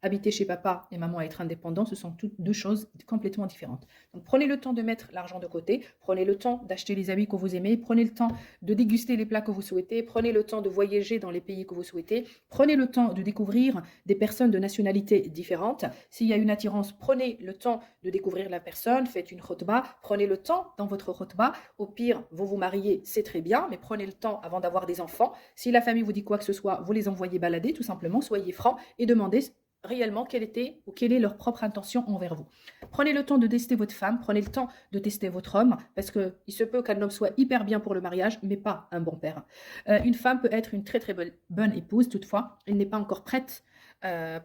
Habiter chez papa et maman et être indépendant, ce sont toutes deux choses complètement différentes. Donc, prenez le temps de mettre l'argent de côté. Prenez le temps d'acheter les habits que vous aimez. Prenez le temps de déguster les plats que vous souhaitez. Prenez le temps de voyager dans les pays que vous souhaitez. Prenez le temps de découvrir des personnes de nationalités différentes. S'il y a une attirance, prenez le temps de découvrir la personne. Faites une khutba. Prenez le temps dans votre khutba. Au pire, vous vous mariez, c'est très bien, mais prenez le temps avant d'avoir des enfants. Si la famille vous dit quoi que ce soit, vous les envoyez balader, tout simplement. Soyez francs et demandez réellement quelle est leur propre intention envers vous. Prenez le temps de tester votre femme, prenez le temps de tester votre homme, parce qu'il se peut qu'un homme soit hyper bien pour le mariage, mais pas un bon père. Une femme peut être une très très bonne épouse, toutefois, elle n'est pas encore prête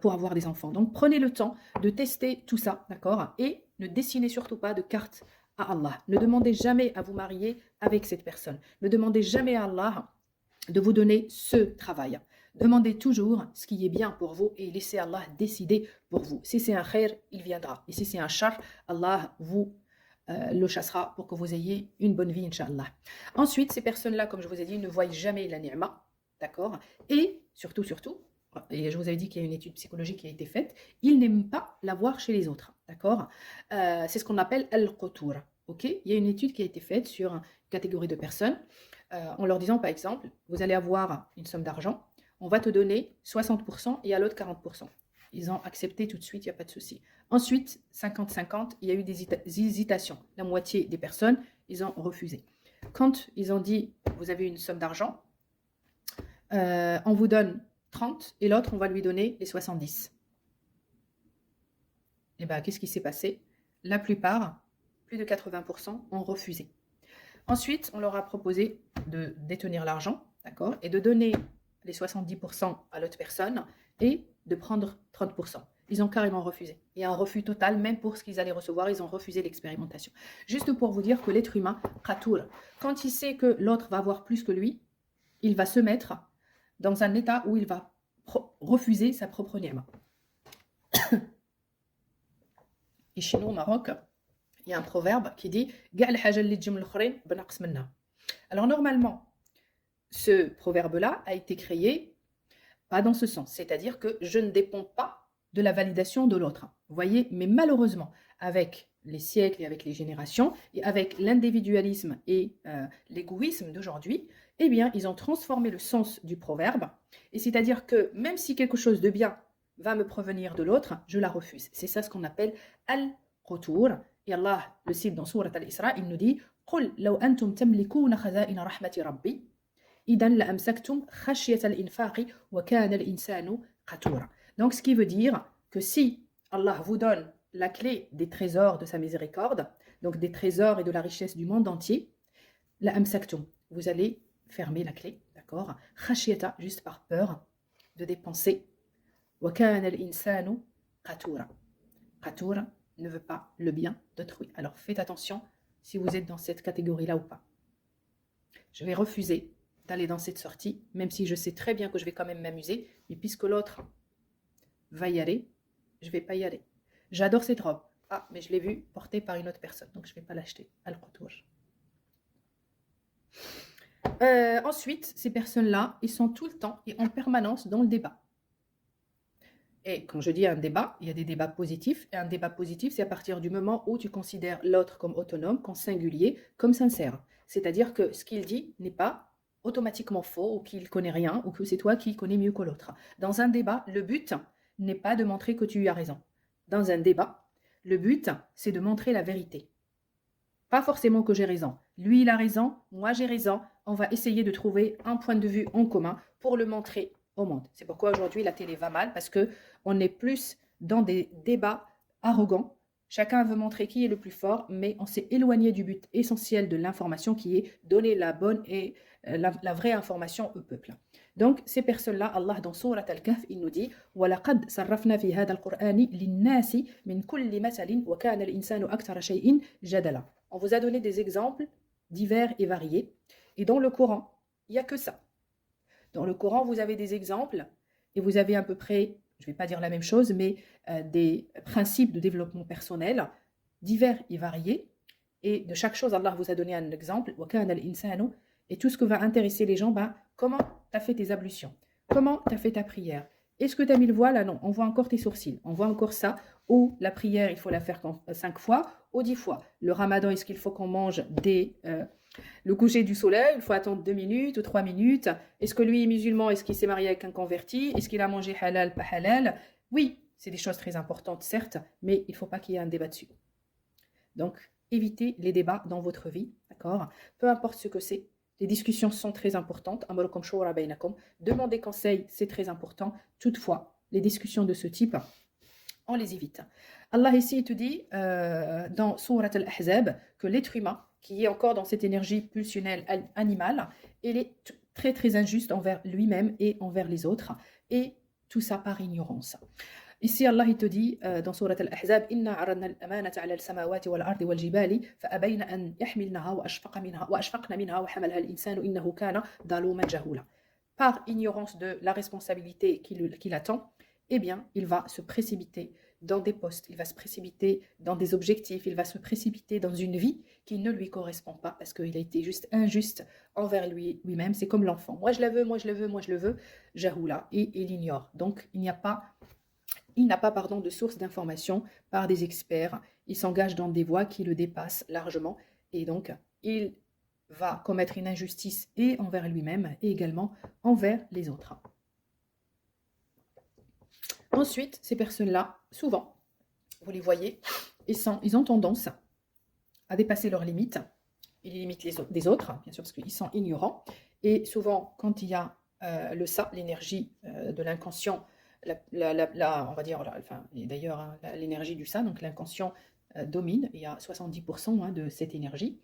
pour avoir des enfants. Donc prenez le temps de tester tout ça, d'accord? Et ne dessinez surtout pas de carte à Allah. Ne demandez jamais à vous marier avec cette personne. Ne demandez jamais à Allah de vous donner ce travail. Demandez toujours ce qui est bien pour vous et laissez Allah décider pour vous. Si c'est un khair, il viendra. Et si c'est un shar, Allah vous le chassera pour que vous ayez une bonne vie, Inch'Allah. Ensuite, ces personnes-là, comme je vous ai dit, ne voient jamais la ni'ma, d'accord? Et surtout, et je vous avais dit qu'il y a une étude psychologique qui a été faite, ils n'aiment pas la voir chez les autres, d'accord? C'est ce qu'on appelle al-qutur, ok? Il y a une étude qui a été faite sur une catégorie de personnes en leur disant, par exemple, vous allez avoir une somme d'argent, on va te donner 60% et à l'autre 40%. Ils ont accepté tout de suite, il n'y a pas de souci. Ensuite, 50-50, il y a eu des hésitations. La moitié des personnes, ils ont refusé. Quand ils ont dit, vous avez une somme d'argent, on vous donne 30 et l'autre, on va lui donner les 70. Et bien, qu'est-ce qui s'est passé? La plupart, plus de 80%, ont refusé. Ensuite, on leur a proposé de détenir l'argent, d'accord, et de donner les 70% à l'autre personne et de prendre 30%. Ils ont carrément refusé. Il y a un refus total, même pour ce qu'ils allaient recevoir, ils ont refusé l'expérimentation. Juste pour vous dire que l'être humain, qatour, quand il sait que l'autre va avoir plus que lui, il va se mettre dans un état où il va refuser sa propre ni'ma. Et chez nous, au Maroc, il y a un proverbe qui dit alors normalement, ce proverbe-là a été créé pas dans ce sens, c'est-à-dire que je ne dépends pas de la validation de l'autre. Vous voyez, mais malheureusement, avec les siècles et avec les générations, et avec l'individualisme et l'égoïsme d'aujourd'hui, eh bien, ils ont transformé le sens du proverbe, et c'est-à-dire que même si quelque chose de bien va me provenir de l'autre, je la refuse. C'est ça ce qu'on appelle al-qutur. Et Allah le cite dans Sourate Al-Isra, il nous dit قُلْ لَوْ أَنْتُمْ تَمْلِكُونَ خَزَائِنَ رَحْمَةِ رَبِّي إِذًا لَأَمْسَكْتُمْ خَشْيَةَ الْإِنْفَاقِ وَكَانَ الْإِنسَانُ قَتُورًا. Donc ce qui veut dire que si Allah vous donne la clé des trésors de sa miséricorde, donc des trésors et de la richesse du monde entier, لَأَمْسَكْتُمْ, vous allez fermer la clé, d'accord? خَشْيَةَ, juste par peur de dépenser. وَكَانَ الْإِنسَانُ قَتُورًا. قَتُورًا ne veut pas le bien d'autrui. Alors faites attention si vous êtes dans cette catégorie-là ou pas. Je vais refuser d'aller dans cette sortie, même si je sais très bien que je vais quand même m'amuser, mais puisque l'autre va y aller, je ne vais pas y aller. J'adore cette robe. Ah, mais je l'ai vue portée par une autre personne, donc je ne vais pas l'acheter. Al-Qutouj. Ensuite, ces personnes-là, ils sont tout le temps et en permanence dans le débat. Et quand je dis un débat, il y a des débats positifs. Et un débat positif, c'est à partir du moment où tu considères l'autre comme autonome, comme singulier, comme sincère. C'est-à-dire que ce qu'il dit n'est pas automatiquement faux, ou qu'il ne connaît rien, ou que c'est toi qui connais mieux que l'autre. Dans un débat, le but n'est pas de montrer que tu as raison. Dans un débat, le but, c'est de montrer la vérité. Pas forcément que j'ai raison. Lui, il a raison, moi j'ai raison. On va essayer de trouver un point de vue en commun pour le montrer au monde. C'est pourquoi aujourd'hui la télé va mal, parce qu'on est plus dans des débats arrogants. Chacun veut montrer qui est le plus fort, mais on s'est éloigné du but essentiel de l'information qui est donner la bonne et la vraie information au peuple. Donc, ces personnes-là, Allah, dans Surat Al-Kahf, il nous dit وَلَقَدْ صَرَّفْنَا فِي هَذَا الْقُرْآنِ لِلنَّاسِ مِنْ كُلِّ مَثَلٍ وَكَانَ الْإِنسَانُ أَكْثَرَ شَيْءٍ جَدَلًا. On vous a donné des exemples divers et variés. Et dans le Coran, il n'y a que ça. Dans le Coran, vous avez des exemples et vous avez à peu près, je ne vais pas dire la même chose, mais des principes de développement personnel divers et variés. Et de chaque chose, Allah vous a donné un exemple. Et tout ce que va intéresser les gens, comment tu as fait tes ablutions? Comment tu as fait ta prière? Est-ce que tu as mis le voile? Ah non, on voit encore tes sourcils. On voit encore ça. Ou la prière, il faut la faire 5 fois ou 10 fois. Le ramadan, est-ce qu'il faut qu'on mange le coucher du soleil? Il faut attendre 2 minutes ou 3 minutes. Est-ce que lui est musulman? Est-ce qu'il s'est marié avec un converti? Est-ce qu'il a mangé halal, pas halal? Oui, c'est des choses très importantes, certes, mais il ne faut pas qu'il y ait un débat dessus. Donc, évitez les débats dans votre vie, d'accord? Peu importe ce que c'est. Les discussions sont très importantes. Demander conseil, c'est très important. Toutefois, les discussions de ce type, on les évite. Allah ici te dit dans Surat Al-Ahzab que l'être humain, qui est encore dans cette énergie pulsionnelle animale, il est très très injuste envers lui-même et envers les autres. Et tout ça par ignorance. Ici, Allah il te dit dans Surat Al-Ahzab Inna aradna al-amanata ala al-samawati wal-ardi wal-jibali fa'abayna an yahmilnaha wa ashfaqna minha wa hamalha al-insanu innahu kana daluman jahula. Par ignorance de la responsabilité qui l'attend, eh bien, il va se précipiter dans des postes, il va se précipiter dans des objectifs, il va se précipiter dans une vie qui ne lui correspond pas parce qu'il a été juste injuste envers lui-même. C'est comme l'enfant. Moi, je la veux, moi, je le veux, moi, je le veux. Jahoula. Et il ignore. Donc, il n'a pas de source d'information par des experts. Il s'engage dans des voies qui le dépassent largement. Et donc, il va commettre une injustice et envers lui-même et également envers les autres. Ensuite, ces personnes-là, souvent, vous les voyez, ils ont tendance à dépasser leurs limites et les limites des autres, bien sûr, parce qu'ils sont ignorants. Et souvent, quand il y a l'énergie de l'inconscient, on va dire, d'ailleurs, l'énergie du ça, donc l'inconscient domine. Il y a 70% de cette énergie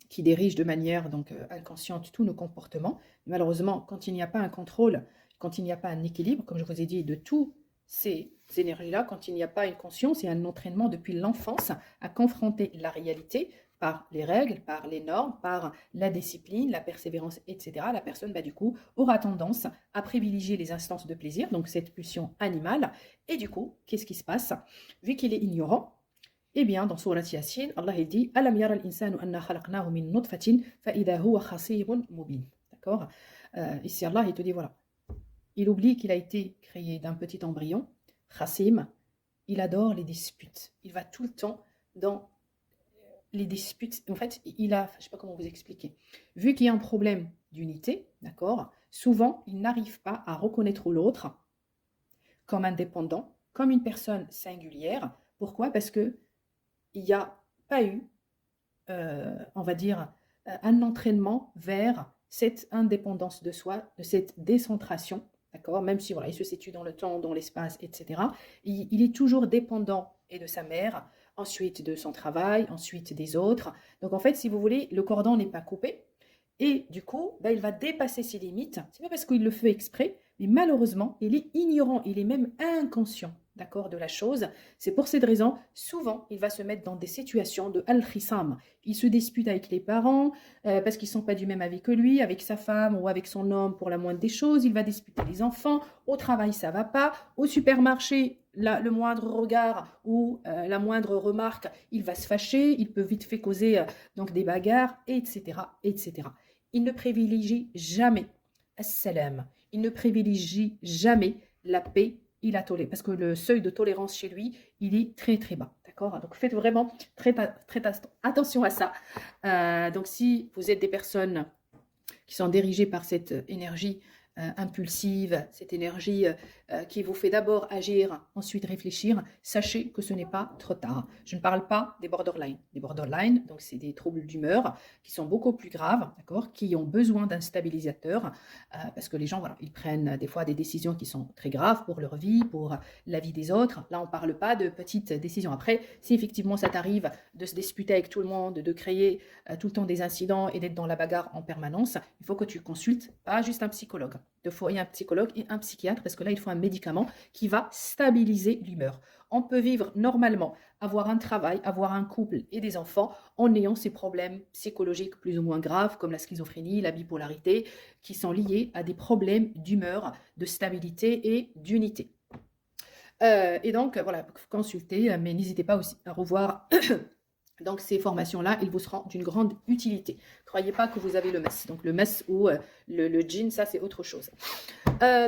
qui dirige de manière inconsciente tous nos comportements. Malheureusement, quand il n'y a pas un contrôle, quand il n'y a pas un équilibre, comme je vous ai dit, de tous ces énergies-là, quand il n'y a pas une conscience et un entraînement depuis l'enfance à confronter la réalité par les règles, par les normes, par la discipline, la persévérance, etc., la personne, du coup, aura tendance à privilégier les instances de plaisir, donc cette pulsion animale. Et du coup, qu'est-ce qui se passe? Vu qu'il est ignorant, eh bien, dans Surat Yasin, Allah il dit Alam yara al-insanu anna khalaqnahu min nutfatin fa idha huwa khasibun mubin. D'accord? Ici, Allah il te dit voilà. Il oublie qu'il a été créé d'un petit embryon, Khassim. Il adore les disputes. Il va tout le temps dans les disputes. En fait, je ne sais pas comment vous expliquer. Vu qu'il y a un problème d'unité, d'accord, souvent, il n'arrive pas à reconnaître l'autre comme indépendant, comme une personne singulière. Pourquoi? Parce que il n'y a pas eu, on va dire, un entraînement vers cette indépendance de soi, de cette décentration, d'accord? Même si il se situe dans le temps, dans l'espace, etc. Il est toujours dépendant et de sa mère, ensuite de son travail, ensuite des autres. Donc en fait, si vous voulez, le cordon n'est pas coupé. Et du coup, il va dépasser ses limites. C'est pas parce qu'il le fait exprès, mais malheureusement, il est ignorant, il est même inconscient. d'accord, de la chose. C'est pour cette raison, souvent, il va se mettre dans des situations de al-khisam. Il se dispute avec les parents parce qu'ils ne sont pas du même avis que lui, avec sa femme ou avec son homme pour la moindre des choses. Il va disputer les enfants. Au travail, ça ne va pas. Au supermarché, le moindre regard ou la moindre remarque, il va se fâcher. Il peut vite fait causer donc des bagarres, etc., etc. Il ne privilégie jamais as-salam. Il ne privilégie jamais la paix et la tolérance, parce que le seuil de tolérance chez lui, il est très très bas. D'accord? Donc faites vraiment très attention à ça. Donc si vous êtes des personnes qui sont dirigées par cette énergie impulsive, cette énergie qui vous fait d'abord agir, ensuite réfléchir, sachez que ce n'est pas trop tard. Je ne parle pas des borderline. Les borderline, donc c'est des troubles d'humeur qui sont beaucoup plus graves, d'accord, qui ont besoin d'un stabilisateur, parce que les gens, voilà, ils prennent des fois des décisions qui sont très graves pour leur vie, pour la vie des autres. Là, on ne parle pas de petites décisions. Après, si effectivement ça t'arrive de se disputer avec tout le monde, de créer tout le temps des incidents et d'être dans la bagarre en permanence, il faut que tu consultes pas juste un psychologue. Il faut un psychologue et un psychiatre, parce que là, il faut un médicament qui va stabiliser l'humeur. On peut vivre normalement, avoir un travail, avoir un couple et des enfants en ayant ces problèmes psychologiques plus ou moins graves comme la schizophrénie, la bipolarité, qui sont liés à des problèmes d'humeur, de stabilité et d'unité. Et donc, voilà, consultez, mais n'hésitez pas aussi à revoir donc ces formations-là, ils vous seront d'une grande utilité. Croyez pas que vous avez le mess. Donc le mess ou le djinn, ça c'est autre chose.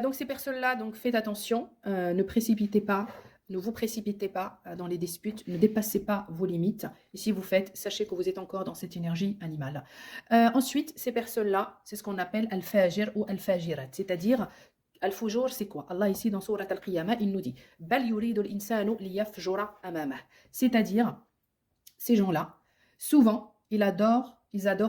Donc ces personnes-là, donc faites attention, ne précipitez pas, ne vous précipitez pas dans les disputes, ne dépassez pas vos limites. Et si vous faites, sachez que vous êtes encore dans cette énergie animale. Ensuite, ces personnes-là, c'est ce qu'on appelle al-fajir ou al-fajirat, c'est-à-dire al-fujur, c'est quoi? Allah ici dans Surat al-Qiyamah, il nous dit bal yuridu al-insanu liyafjura amamah, c'est-à-dire ces gens-là, souvent, ils adorent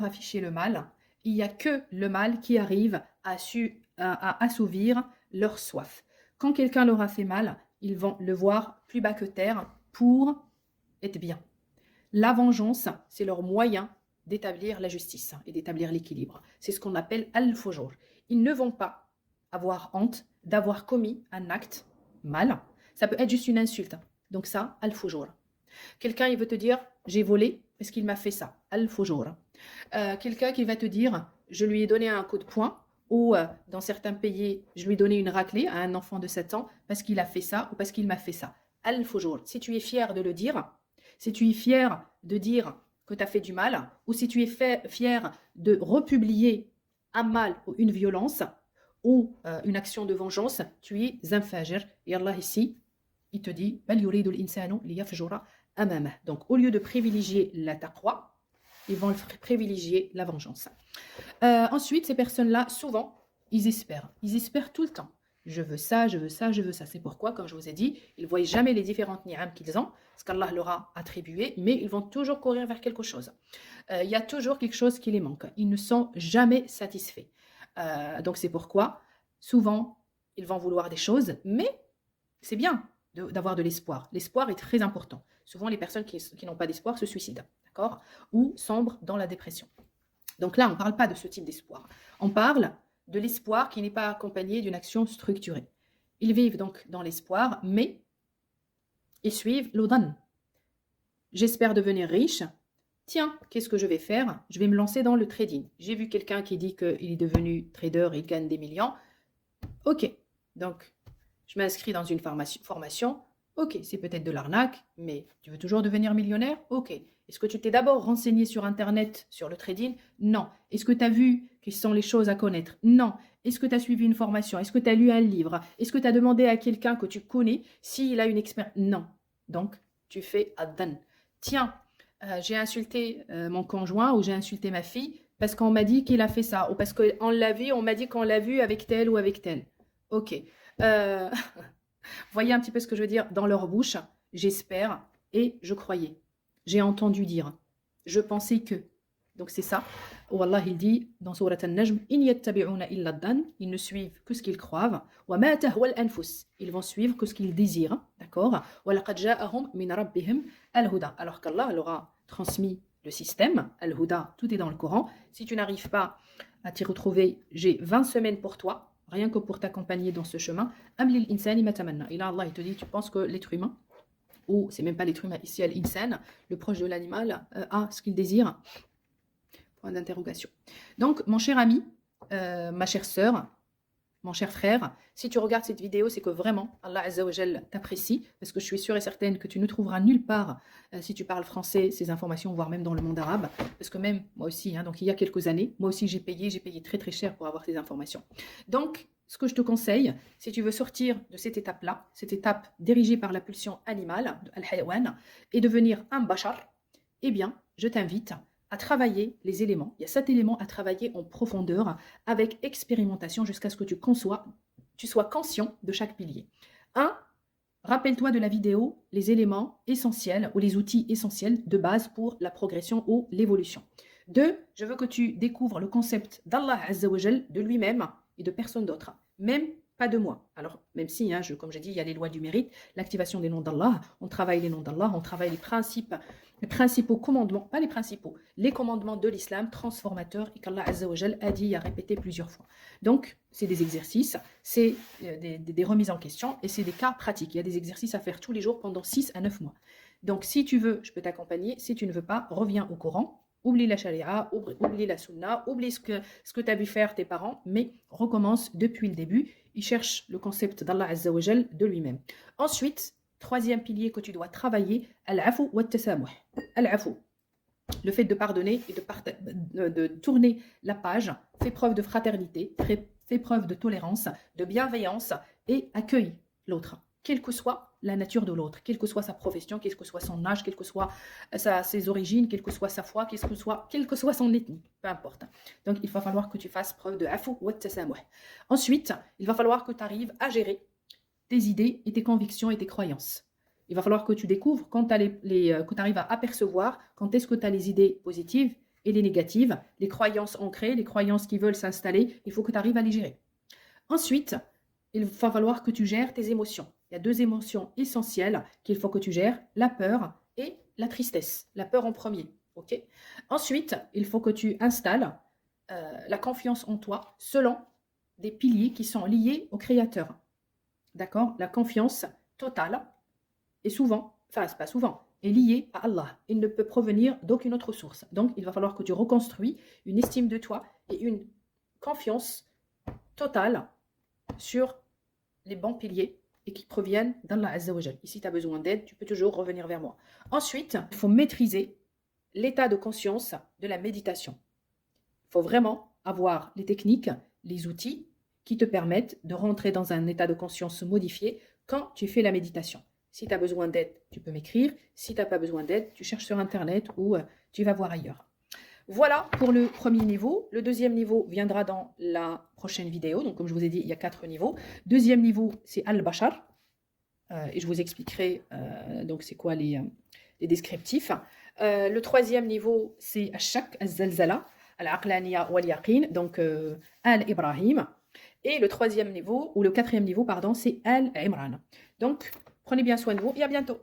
afficher le mal. Il n'y a que le mal qui arrive à assouvir leur soif. Quand quelqu'un leur a fait mal, ils vont le voir plus bas que terre pour être bien. La vengeance, c'est leur moyen d'établir la justice et d'établir l'équilibre. C'est ce qu'on appelle al-fujur. Ils ne vont pas avoir honte d'avoir commis un acte mal. Ça peut être juste une insulte. Donc ça, al-fujur. Quelqu'un, il veut te dire, j'ai volé parce qu'il m'a fait ça. Al-fujur. Quelqu'un qui va te dire, je lui ai donné un coup de poing, ou dans certains pays, je lui ai donné une raclée à un enfant de 7 ans parce qu'il a fait ça ou parce qu'il m'a fait ça. Al-fujur. Si tu es fier de le dire, si tu es fier de dire que tu as fait du mal, ou si tu es fier de republier un mal ou une violence, ou une action de vengeance, tu es un fajir. Et Allah ici, il te dit, bal yuridu al-insanu liyafjura amamah. Donc, au lieu de privilégier la taqwa, ils vont privilégier la vengeance. Ensuite, ces personnes-là, souvent, ils espèrent. Ils espèrent tout le temps. Je veux ça, je veux ça, je veux ça. C'est pourquoi, comme je vous ai dit, ils ne voient jamais les différentes ni'am qu'ils ont, ce qu'Allah leur a attribué, mais ils vont toujours courir vers quelque chose. Il y a toujours quelque chose qui les manque. Ils ne sont jamais satisfaits. Donc, c'est pourquoi, souvent, ils vont vouloir des choses, mais c'est bien d'avoir de l'espoir. L'espoir est très important. Souvent, les personnes qui n'ont pas d'espoir se suicident, d'accord, ou sombrent dans la dépression. Donc là, on ne parle pas de ce type d'espoir. On parle de l'espoir qui n'est pas accompagné d'une action structurée. Ils vivent donc dans l'espoir, mais ils suivent l'odan. J'espère devenir riche. Tiens, qu'est-ce que je vais faire? Je vais me lancer dans le trading. J'ai vu quelqu'un qui dit qu'il est devenu trader et il gagne des millions. Ok, donc je m'inscris dans une formation. Ok, c'est peut-être de l'arnaque, mais tu veux toujours devenir millionnaire? Ok. Est-ce que tu t'es d'abord renseigné sur Internet, sur le trading? Non. Est-ce que tu as vu quelles sont les choses à connaître? Non. Est-ce que tu as suivi une formation? Est-ce que tu as lu un livre? Est-ce que tu as demandé à quelqu'un que tu connais s'il a une expérience? Non. Donc, tu fais addan. Tiens, j'ai insulté mon conjoint ou j'ai insulté ma fille parce qu'on m'a dit qu'il a fait ça ou parce qu'on l'a vu, on m'a dit qu'on l'a vu avec tel ou avec tel. Ok. Voyez un petit peu ce que je veux dire dans leur bouche. J'espère et je croyais. J'ai entendu dire. Je pensais que. Donc c'est ça. Où Allah il dit dans Surat An-Najm, in yattabi'una illa ad-dan, ils ne suivent que ce qu'ils croient. Wa ma tahwa al-anfus, ils vont suivre que ce qu'ils désirent, d'accord? Wa laqad ja'ahum min rabbihim al-huda, alors qu'Allah leur a transmis le système, al-huda, tout est dans le Coran. Si tu n'arrives pas à t'y retrouver, j'ai 20 semaines pour toi. rien que pour t'accompagner dans ce chemin. Amli l'insani ma tamanna. Et là, Allah, il te dit, tu penses que l'être humain, ou c'est même pas l'être humain ici, l'insan, le proche de l'animal, a ce qu'il désire. Point d'interrogation. Donc, mon cher ami, ma chère sœur, mon cher frère, si tu regardes cette vidéo, c'est que vraiment, Allah Azza wa Jal t'apprécie, parce que je suis sûre et certaine que tu ne trouveras nulle part, si tu parles français, ces informations, voire même dans le monde arabe, parce que même, moi aussi, hein, donc il y a quelques années, moi aussi j'ai payé très très cher pour avoir ces informations. Donc, ce que je te conseille, si tu veux sortir de cette étape-là, cette étape dirigée par la pulsion animale, al-hayawan, et devenir un bashar, eh bien, je t'invite à travailler les éléments. Il y a 7 éléments à travailler en profondeur avec expérimentation jusqu'à ce que tu sois conscient de chaque pilier. 1. Rappelle-toi de la vidéo les éléments essentiels ou les outils essentiels de base pour la progression ou l'évolution. 2. Je veux que tu découvres le concept d'Allah Azza wa Jal, de lui-même et de personne d'autre, même pas de moi. Alors, même si, hein, comme j'ai dit, il y a les lois du mérite, l'activation des noms d'Allah, on travaille les noms d'Allah, on travaille les principaux commandements, pas les principaux, les commandements de l'islam transformateurs et qu'Allah Azza wa Jal a dit, a répété plusieurs fois. Donc, c'est des exercices, c'est des remises en question et c'est des cas pratiques. Il y a des exercices à faire tous les jours pendant 6 à 9 mois. Donc, si tu veux, je peux t'accompagner. Si tu ne veux pas, reviens au Coran. Oublie la charia, oublie la sunna, oublie ce que tu as vu faire tes parents, mais recommence depuis le début. Il cherche le concept d'Allah Azza wa Jal de lui-même. Ensuite, 3e pilier que tu dois travailler, al-afu wa tasamuh. Al-afu, le fait de pardonner et de tourner la page, fait preuve de fraternité, fait preuve de tolérance, de bienveillance et accueille l'autre, quelle que soit la nature de l'autre, quelle que soit sa profession, quel que soit son âge, quelle que soit ses origines, quelle que soit sa foi, quelle que soit son ethnie, peu importe. Donc il va falloir que tu fasses preuve de afu wa tasamuh. Ensuite, il va falloir que tu arrives à gérer tes idées et tes convictions et tes croyances. Il va falloir que tu découvres quand que tu arrives à apercevoir quand est-ce que tu as les idées positives et les négatives, les croyances ancrées, les croyances qui veulent s'installer, il faut que tu arrives à les gérer. Ensuite, il va falloir que tu gères tes émotions. Il y a 2 émotions essentielles qu'il faut que tu gères, la peur et la tristesse. La peur en premier, ok? Ensuite, il faut que tu installes la confiance en toi selon des piliers qui sont liés au Créateur. D'accord? La confiance totale est souvent, enfin c'est pas souvent, est liée à Allah. Il ne peut provenir d'aucune autre source. Donc il va falloir que tu reconstruis une estime de toi et une confiance totale sur les bons piliers et qui proviennent d'Allah Azza wa Jal. Ici, tu as besoin d'aide, tu peux toujours revenir vers moi. Ensuite, il faut maîtriser l'état de conscience de la méditation. Il faut vraiment avoir les techniques, les outils qui te permettent de rentrer dans un état de conscience modifié quand tu fais la méditation. Si tu as besoin d'aide, tu peux m'écrire. Si tu n'as pas besoin d'aide, tu cherches sur Internet ou tu vas voir ailleurs. Voilà pour le premier niveau. Le 2e niveau viendra dans la prochaine vidéo. Donc, comme je vous ai dit, il y a 4 niveaux. 2e niveau, c'est Al-Bashar. Et je vous expliquerai donc c'est quoi les descriptifs. Le 3e niveau, c'est Ash-Shak, Al-Zalzala, Al-Aqlaniya wal-Yaqin, donc Al-Ibrahim. Et le 3e niveau, ou le 4e niveau, pardon, c'est Al-Imran. Donc, prenez bien soin de vous et à bientôt.